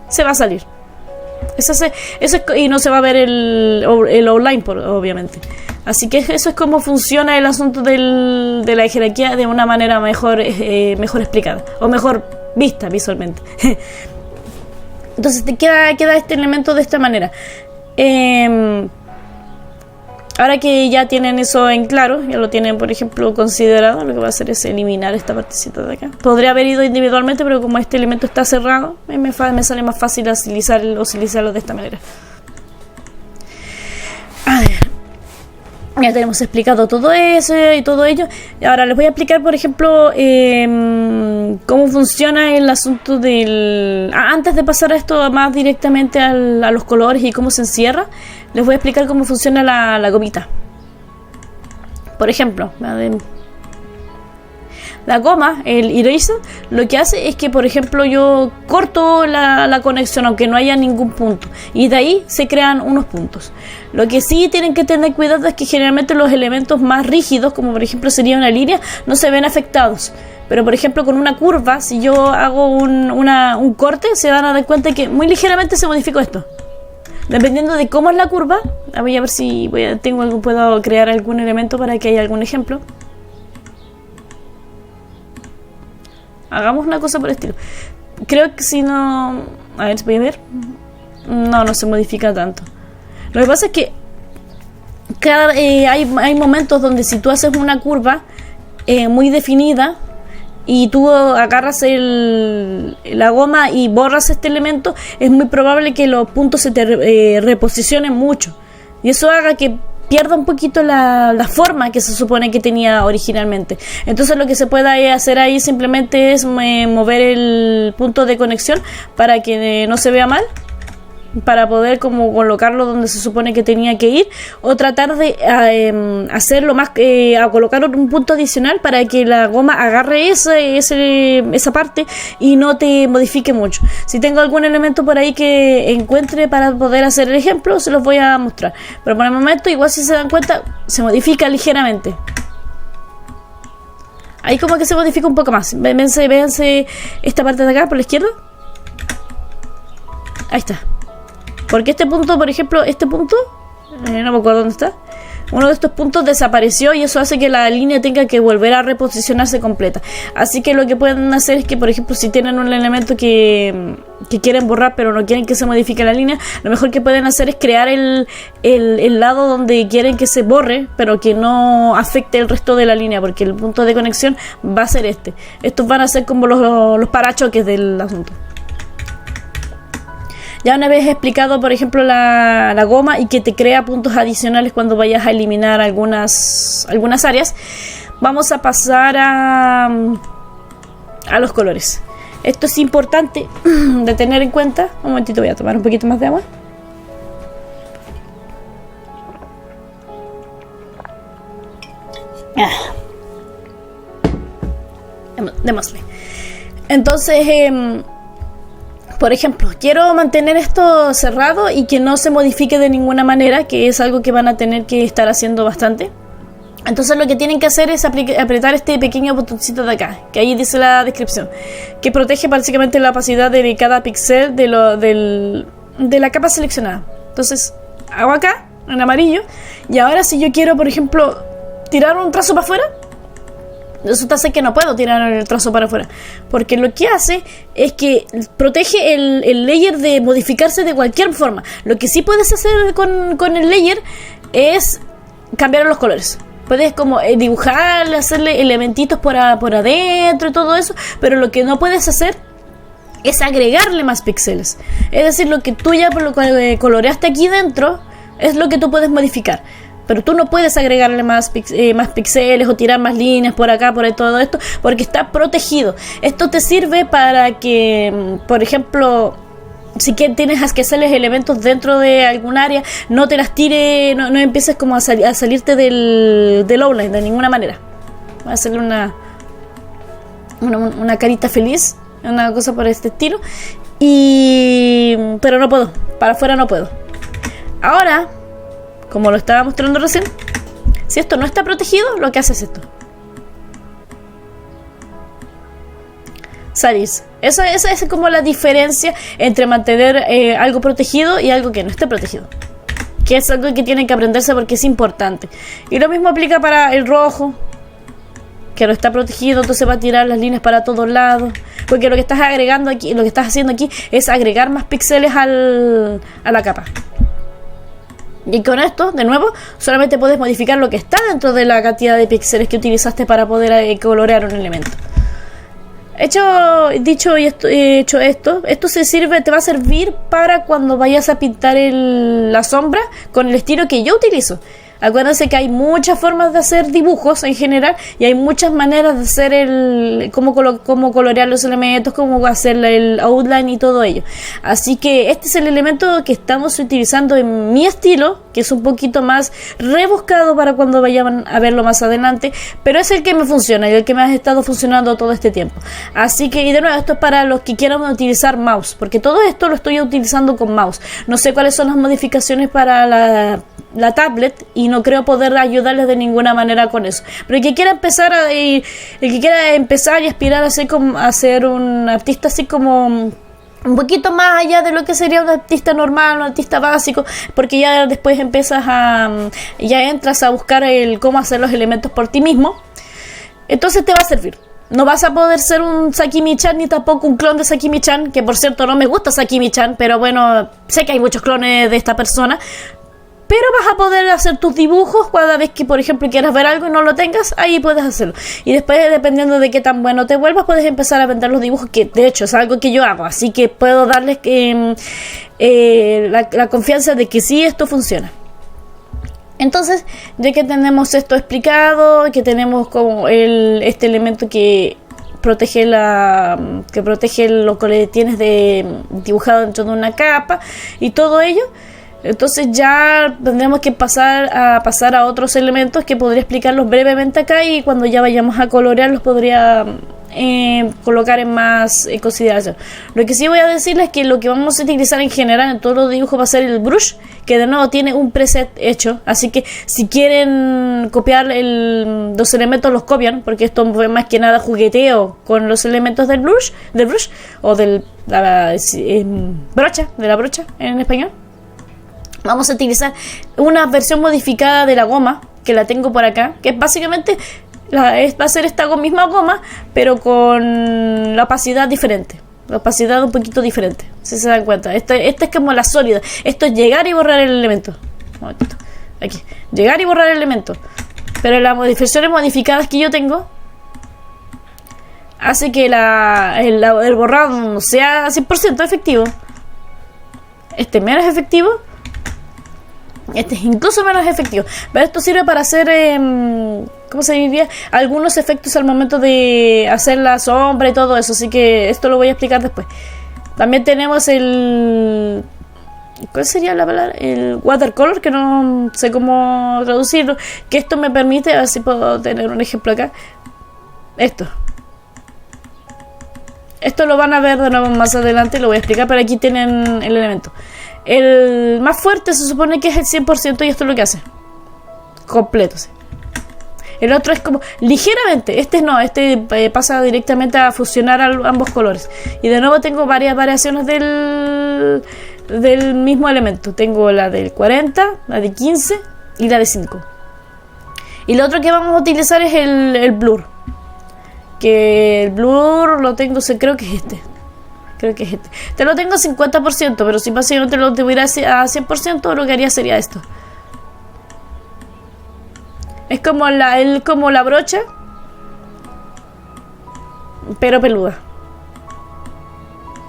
se va a salir. Eso y no se va a ver el outline, obviamente. Así que eso es como funciona el asunto de la jerarquía de una manera mejor explicada, o mejor vista visualmente. Entonces te queda este elemento de esta manera. Ahora que ya tienen eso en claro, ya lo tienen, por ejemplo, considerado, lo que voy a hacer es eliminar esta partecita de acá. Podría haber ido individualmente, pero como este elemento está cerrado, me sale más fácil utilizarlo de esta manera. A ver, ya tenemos explicado todo eso y todo ello. Ahora les voy a explicar, por ejemplo, cómo funciona el asunto antes de pasar a esto más directamente a los colores y cómo se encierra, les voy a explicar cómo funciona la gomita. Por ejemplo, la goma, el eraser, lo que hace es que, por ejemplo, yo corto la conexión aunque no haya ningún punto, y de ahí se crean unos puntos. Lo que sí tienen que tener cuidado es que generalmente los elementos más rígidos, como por ejemplo sería una línea, no se ven afectados. Pero por ejemplo con una curva, si yo hago un corte, se van a dar cuenta que muy ligeramente se modificó esto. Dependiendo de cómo es la curva, voy a ver si puedo crear algún elemento para que haya algún ejemplo. Hagamos una cosa por el estilo. Creo que si no... A ver, voy a ver. No se modifica tanto. Lo que pasa es que hay momentos donde si tú haces una curva muy definida y tú agarras la goma y borras este elemento, es muy probable que los puntos se te reposicionen mucho. Y eso haga que pierda un poquito la forma que se supone que tenía originalmente. Entonces lo que se puede hacer ahí simplemente es mover el punto de conexión para que no se vea mal, para poder como colocarlo donde se supone que tenía que ir, o tratar de hacerlo más, a colocar un punto adicional para que la goma agarre esa parte y no te modifique mucho. Si tengo algún elemento por ahí que encuentre para poder hacer el ejemplo, se los voy a mostrar, pero por el momento, igual si se dan cuenta, se modifica ligeramente. Ahí como que se modifica un poco más. Véanse esta parte de acá por la izquierda. Ahí está. Porque este punto, por ejemplo, no me acuerdo dónde está, uno de estos puntos desapareció, y eso hace que la línea tenga que volver a reposicionarse completa. Así que lo que pueden hacer es que, por ejemplo, si tienen un elemento que quieren borrar pero no quieren que se modifique la línea, lo mejor que pueden hacer es crear el lado donde quieren que se borre, pero que no afecte el resto de la línea, porque el punto de conexión va a ser este. Estos van a ser como los parachoques del asunto. Ya una vez explicado, por ejemplo, la goma y que te crea puntos adicionales cuando vayas a eliminar algunas áreas, vamos a pasar a los colores. Esto es importante de tener en cuenta. Un momentito, voy a tomar un poquito más de agua. Démosle. Entonces, por ejemplo, quiero mantener esto cerrado y que no se modifique de ninguna manera, que es algo que van a tener que estar haciendo bastante. Entonces lo que tienen que hacer es apretar este pequeño botoncito de acá, que ahí dice la descripción, que protege básicamente la opacidad de cada píxel de la capa seleccionada. Entonces hago acá, en amarillo, y ahora si yo quiero, por ejemplo, tirar un trazo para afuera, resulta ser que no puedo tirar el trazo para afuera, porque lo que hace es que protege el layer de modificarse de cualquier forma. Lo que sí puedes hacer con el layer es cambiar los colores. Puedes como dibujar, hacerle elementitos por adentro y todo eso, pero lo que no puedes hacer es agregarle más píxeles. Es decir, lo que tú ya coloreaste aquí dentro es lo que tú puedes modificar, pero tú no puedes agregarle más píxeles o tirar más líneas por acá, por ahí, todo esto, porque está protegido. Esto te sirve para que, por ejemplo, si que tienes que hacerles elementos dentro de algún área, no te las tire, no empieces como a salirte del outline de ninguna manera. Voy a hacerle una carita feliz, una cosa por este estilo, pero no puedo, para afuera no puedo. Ahora, como lo estaba mostrando recién, si esto no está protegido, lo que hace es esto: salirse. Esa es como la diferencia entre mantener algo protegido y algo que no esté protegido, que es algo que tienen que aprenderse porque es importante. Y lo mismo aplica para el rojo, que no está protegido, entonces va a tirar las líneas para todos lados, porque lo que estás agregando aquí, lo que estás haciendo aquí es agregar más píxeles a la capa. Y con esto, de nuevo, solamente puedes modificar lo que está dentro de la cantidad de píxeles que utilizaste para poder colorear un elemento. Hecho esto, te va a servir para cuando vayas a pintar la sombra con el estilo que yo utilizo. Acuérdense que hay muchas formas de hacer dibujos en general y hay muchas maneras de hacer cómo colorear los elementos, cómo hacer el outline y todo ello. Así que este es el elemento que estamos utilizando en mi estilo, que es un poquito más rebuscado para cuando vayan a verlo más adelante, pero es el que me funciona y el que me ha estado funcionando todo este tiempo. Así que, y de nuevo, esto es para los que quieran utilizar mouse, porque todo esto lo estoy utilizando con mouse. No sé cuáles son las modificaciones para la tablet y no creo poder ayudarles de ninguna manera con eso, pero el que quiera empezar y aspirar a ser un artista así como un poquito más allá de lo que sería un artista normal, un artista básico, porque ya después ya entras a buscar cómo hacer los elementos por ti mismo, entonces te va a servir. No vas a poder ser un Sakimi-chan ni tampoco un clon de Sakimi-chan, que por cierto no me gusta Sakimi-chan, pero bueno, sé que hay muchos clones de esta persona. Pero vas a poder hacer tus dibujos cada vez que, por ejemplo, quieras ver algo y no lo tengas, ahí puedes hacerlo. Y después, dependiendo de qué tan bueno te vuelvas, puedes empezar a vender los dibujos, que de hecho es algo que yo hago. Así que puedo darles la confianza de que sí, esto funciona. Entonces, ya que tenemos esto explicado, que tenemos como este elemento que protege lo que tienes dibujado dentro de una capa y todo ello, entonces ya tendremos que pasar a otros elementos que podría explicarlos brevemente acá, y cuando ya vayamos a colorear los podría colocar en más consideración. Lo que sí voy a decirles es que lo que vamos a utilizar en general en todos los dibujos va a ser el brush, que de nuevo tiene un preset hecho, así que si quieren copiar los elementos los copian, porque esto fue más que nada jugueteo con los elementos del brush o de la brocha en español. Vamos a utilizar una versión modificada de la goma, que la tengo por acá, que es básicamente va a ser esta misma goma, pero con la opacidad diferente, la opacidad un poquito diferente, si se dan cuenta. Esta es como la sólida. Esto es llegar y borrar el elemento. Un momentito. Aquí, llegar y borrar el elemento. Pero las versiones modificadas que yo tengo hace que el borrado no sea 100% efectivo. Este es menos efectivo. Este es incluso menos efectivo. Pero esto sirve para hacer, ¿cómo se diría? Algunos efectos al momento de hacer la sombra y todo eso. Así que esto lo voy a explicar después. También tenemos el... ¿cuál sería la palabra? El watercolor, que no sé cómo traducirlo. Que esto me permite, a ver si puedo tener un ejemplo acá. Esto lo van a ver de nuevo más adelante, lo voy a explicar, pero aquí tienen el elemento. El más fuerte se supone que es el 100% y esto es lo que hace. Completo, sí. El otro es como ligeramente, este pasa directamente a fusionar ambos colores. Y de nuevo tengo varias variaciones del mismo elemento. Tengo la del 40, la de 15 y la de 5. Y lo otro que vamos a utilizar es el blur. Que el blur lo tengo, creo que es este. Te lo tengo 50%, pero si básicamente lo tuviera a 100%, lo que haría sería esto. Es como la brocha, pero peluda.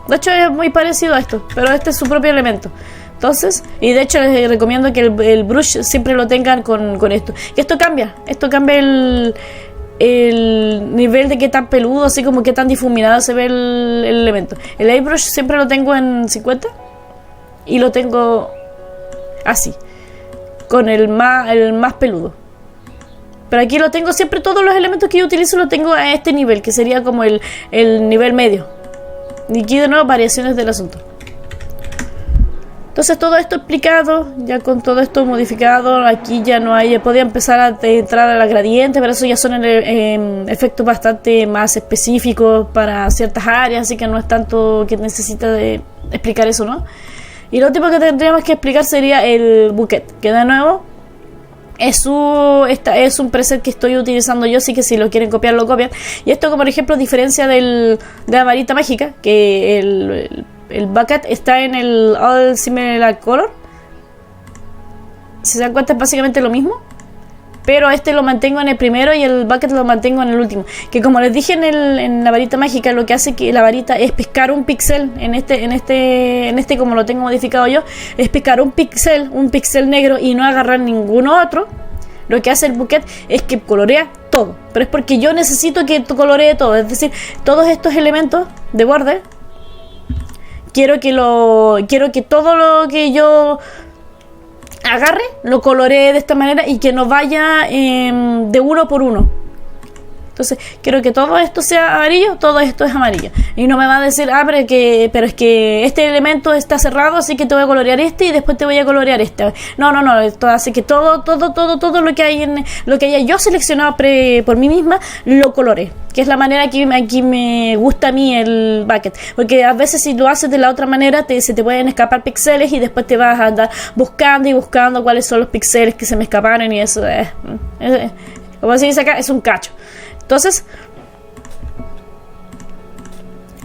De hecho es muy parecido a esto, pero este es su propio elemento. Entonces, y de hecho les recomiendo que el brush siempre lo tengan con esto. Y esto cambia el nivel de qué tan peludo, así como qué tan difuminado se ve el elemento. El airbrush siempre lo tengo en 50 y lo tengo así, con el más peludo. Pero aquí lo tengo siempre, todos los elementos que yo utilizo lo tengo a este nivel, que sería como el nivel medio. Y aquí de nuevo variaciones del asunto. Entonces todo esto explicado, ya con todo esto modificado, aquí ya no hay, podía empezar a entrar a la gradiente, pero eso ya son efectos bastante más específicos para ciertas áreas, así que no es tanto que necesita de explicar eso, Y lo último que tendríamos que explicar sería el bouquet, que de nuevo es un preset que estoy utilizando yo, así que si lo quieren copiar, lo copian. Y esto, como por ejemplo, diferencia de la varita mágica, que el bucket está en el All Similar Color. Si se dan cuenta, es básicamente lo mismo, pero este lo mantengo en el primero y el bucket lo mantengo en el último. Que como les dije en la varita mágica, lo que hace que la varita es pescar un píxel en este como lo tengo modificado yo, es pescar un píxel negro y no agarrar ningún otro. Lo que hace el bouquet es que colorea todo, pero es porque yo necesito que coloree todo, es decir, todos estos elementos de borde. Quiero que todo lo que yo agarre lo coloree de esta manera y que no vaya de uno por uno. Entonces quiero que todo esto sea amarillo, todo esto es amarillo. Y no me va a decir, pero es que este elemento está cerrado, así que te voy a colorear este y después te voy a colorear este. No, esto hace que todo lo que haya yo seleccionado por mí misma, lo colore. Que es la manera que aquí me gusta a mí el bucket. Porque a veces si lo haces de la otra manera, se te pueden escapar píxeles y después te vas a andar buscando cuáles son los píxeles que se me escaparon y eso como se dice acá, es un cacho. Entonces,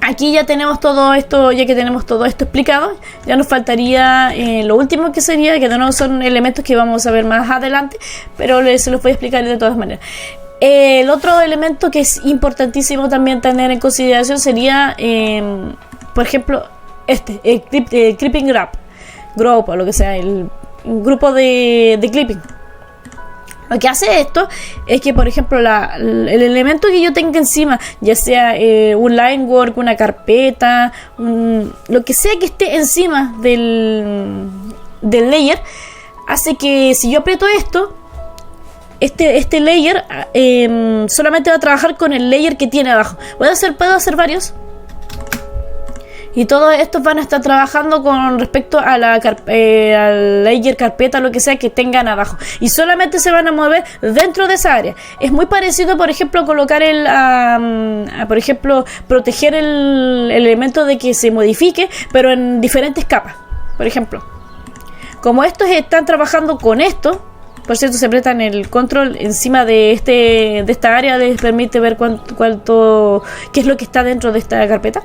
aquí ya tenemos todo esto, ya que tenemos todo esto explicado, ya nos faltaría lo último, que sería, que no son elementos que vamos a ver más adelante, pero se los voy a explicar de todas maneras. El otro elemento que es importantísimo también tener en consideración sería, por ejemplo, el clipping group o lo que sea, el grupo de clipping. Lo que hace esto es que, por ejemplo, el elemento que yo tenga encima, ya sea un line work, una carpeta, lo que sea que esté encima del layer, hace que si yo aprieto esto, este layer solamente va a trabajar con el layer que tiene abajo. Puedo hacer varios. Y todos estos van a estar trabajando con respecto a al layer, carpeta, lo que sea que tengan abajo. Y solamente se van a mover dentro de esa área. Es muy parecido, por ejemplo, colocar por ejemplo, proteger el elemento de que se modifique, pero en diferentes capas. Por ejemplo, como estos están trabajando con esto, por cierto, se apretan el control encima de esta área, les permite ver qué es lo que está dentro de esta carpeta.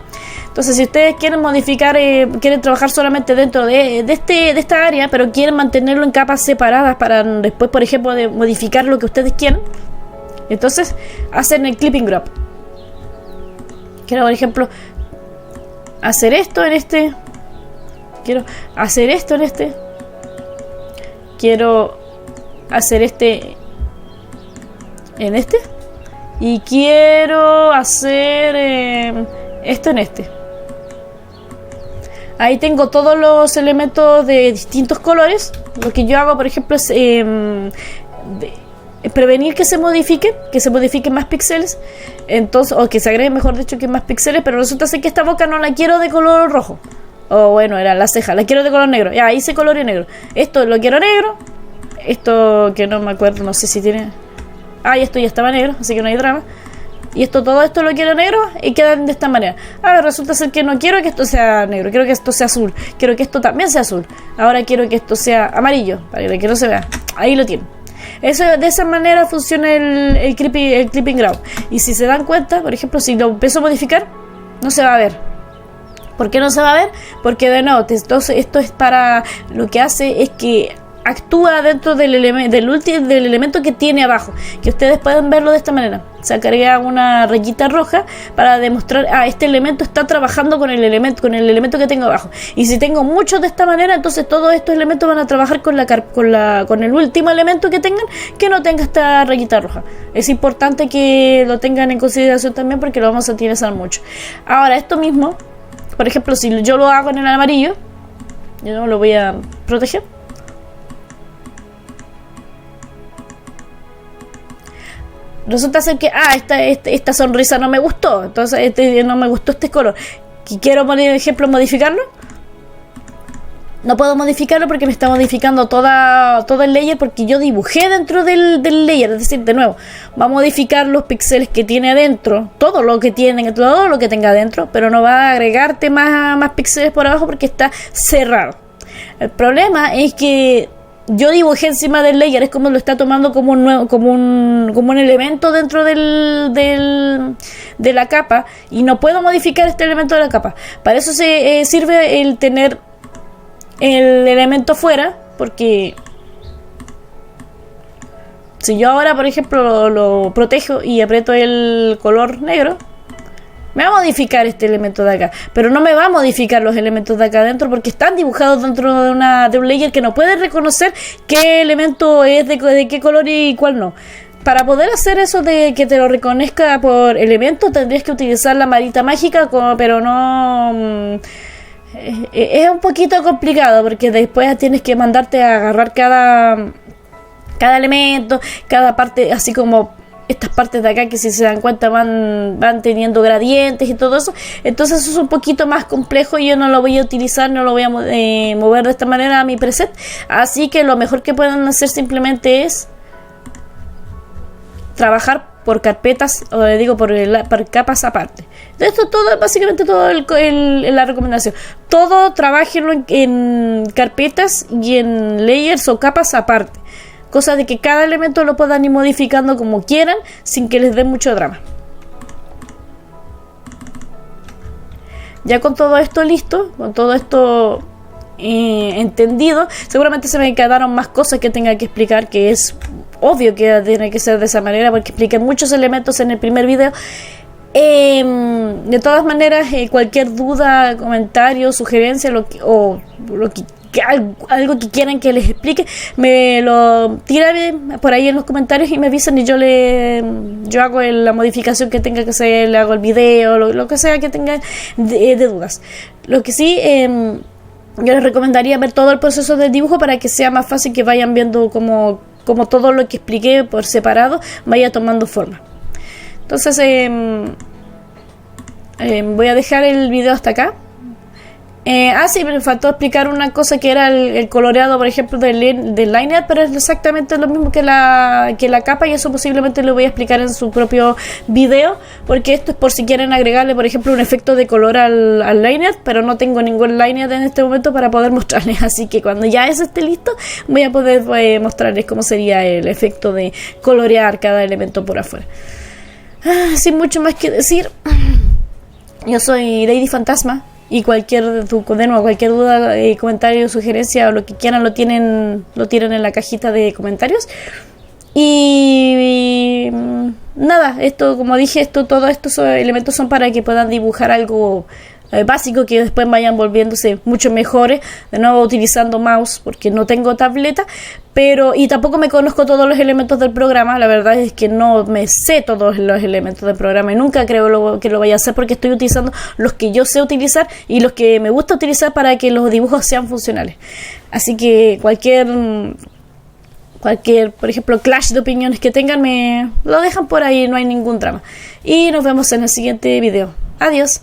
Entonces, si ustedes quieren modificar, quieren trabajar solamente dentro de esta área, pero quieren mantenerlo en capas separadas para después, por ejemplo, de modificar lo que ustedes quieran, entonces hacen el clipping group. Quiero, por ejemplo, hacer esto en quiero hacer esto en este, quiero hacer este en este, y quiero hacer esto en este. Ahí tengo todos los elementos de distintos colores. Lo que yo hago, por ejemplo, es prevenir que se modifiquen más píxeles, entonces, o que se agreguen, mejor dicho, que más píxeles, pero resulta ser que esta boca no la quiero de color rojo. O bueno, era la ceja, la quiero de color negro. Ya, hice color y negro. Esto lo quiero negro. Esto que no me acuerdo, no sé si tiene... Ah, y esto ya estaba negro, así que no hay drama. Y todo esto lo quiero negro y quedan de esta manera. Ahora resulta ser que no quiero que esto sea negro, quiero que esto sea azul, quiero que esto también sea azul. Ahora quiero que esto sea amarillo, para que no se vea. Ahí lo tienen. Eso, de esa manera funciona el clipping ground. Y si se dan cuenta, por ejemplo, si lo empiezo a modificar, no se va a ver. ¿Por qué no se va a ver? Porque de nuevo, esto es para... Lo que hace es que actúa dentro del elemento que tiene abajo, que ustedes pueden verlo de esta manera. Se agrega una rayita roja para demostrar, este elemento está trabajando con el elemento que tengo abajo. Y si tengo muchos de esta manera, entonces todos estos elementos van a trabajar con el último elemento que tengan, que no tenga esta rayita roja. Es importante que lo tengan en consideración también, porque lo vamos a utilizar mucho. Ahora, esto mismo, por ejemplo, si yo lo hago en el amarillo, yo no lo voy a proteger. Resulta ser que esta sonrisa no me gustó, entonces no me gustó este color. Quiero, por ejemplo, modificarlo. No puedo modificarlo porque me está modificando todo el layer, porque yo dibujé dentro del layer. Es decir, de nuevo, va a modificar los píxeles que tiene adentro, todo lo que tenga adentro, pero no va a agregarte más píxeles por abajo porque está cerrado. El problema es que yo dibujé encima del layer, es como lo está tomando como un elemento dentro de la capa, y no puedo modificar este elemento de la capa. Para eso se sirve el tener el elemento fuera, porque si yo ahora, por ejemplo, lo protejo y aprieto el color negro, me va a modificar este elemento de acá, pero no me va a modificar los elementos de acá adentro, porque están dibujados dentro de un layer que no puede reconocer qué elemento es de qué color y cuál no. Para poder hacer eso de que te lo reconozca por elemento, tendrías que utilizar la varita mágica, pero no... Es un poquito complicado, porque después tienes que mandarte a agarrar cada elemento, cada parte, así como estas partes de acá que, si se dan cuenta, van teniendo gradientes y todo eso. Entonces eso es un poquito más complejo y yo no lo voy a utilizar, no lo voy a mover de esta manera a mi preset. Así que lo mejor que pueden hacer simplemente es trabajar por carpetas, o le digo por capas aparte. De esto todo, básicamente todo la recomendación. Todo trabajenlo en carpetas y en layers o capas aparte. Cosa de que cada elemento lo puedan ir modificando como quieran, sin que les dé mucho drama. Ya con todo esto listo, con todo esto entendido, seguramente se me quedaron más cosas que tenga que explicar, que es obvio que tiene que ser de esa manera, porque expliqué muchos elementos en el primer video. De todas maneras, cualquier duda, comentario, sugerencia, algo que quieran que les explique, me lo tiran por ahí en los comentarios y me avisan, y yo hago la modificación que tenga que hacer, le hago el video, lo que sea que tengan de dudas. Lo que sí, yo les recomendaría ver todo el proceso del dibujo para que sea más fácil, que vayan viendo como todo lo que expliqué por separado vaya tomando forma. Entonces voy a dejar el video hasta acá. Sí, me faltó explicar una cosa, que era el coloreado, por ejemplo, del liner, pero es exactamente lo mismo que la capa, y eso posiblemente lo voy a explicar en su propio video, porque esto es por si quieren agregarle, por ejemplo, un efecto de color al liner, pero no tengo ningún liner en este momento para poder mostrarles, así que cuando ya eso esté listo voy a poder mostrarles cómo sería el efecto de colorear cada elemento por afuera. Sin mucho más que decir, yo soy Lady Fantasma. Y cualquier duda, comentario, sugerencia o lo que quieran lo tienen en la cajita de comentarios. Y nada, esto, como dije, todos estos elementos son para que puedan dibujar algo básicos que después vayan volviéndose mucho mejores, de nuevo utilizando mouse porque no tengo tableta, y tampoco me conozco todos los elementos del programa. La verdad es que no me sé todos los elementos del programa y nunca creo que lo vaya a hacer, porque estoy utilizando los que yo sé utilizar y los que me gusta utilizar para que los dibujos sean funcionales. Así que cualquier, por ejemplo, clash de opiniones que tengan, me lo dejan por ahí, no hay ningún drama. Y nos vemos en el siguiente video. Adiós.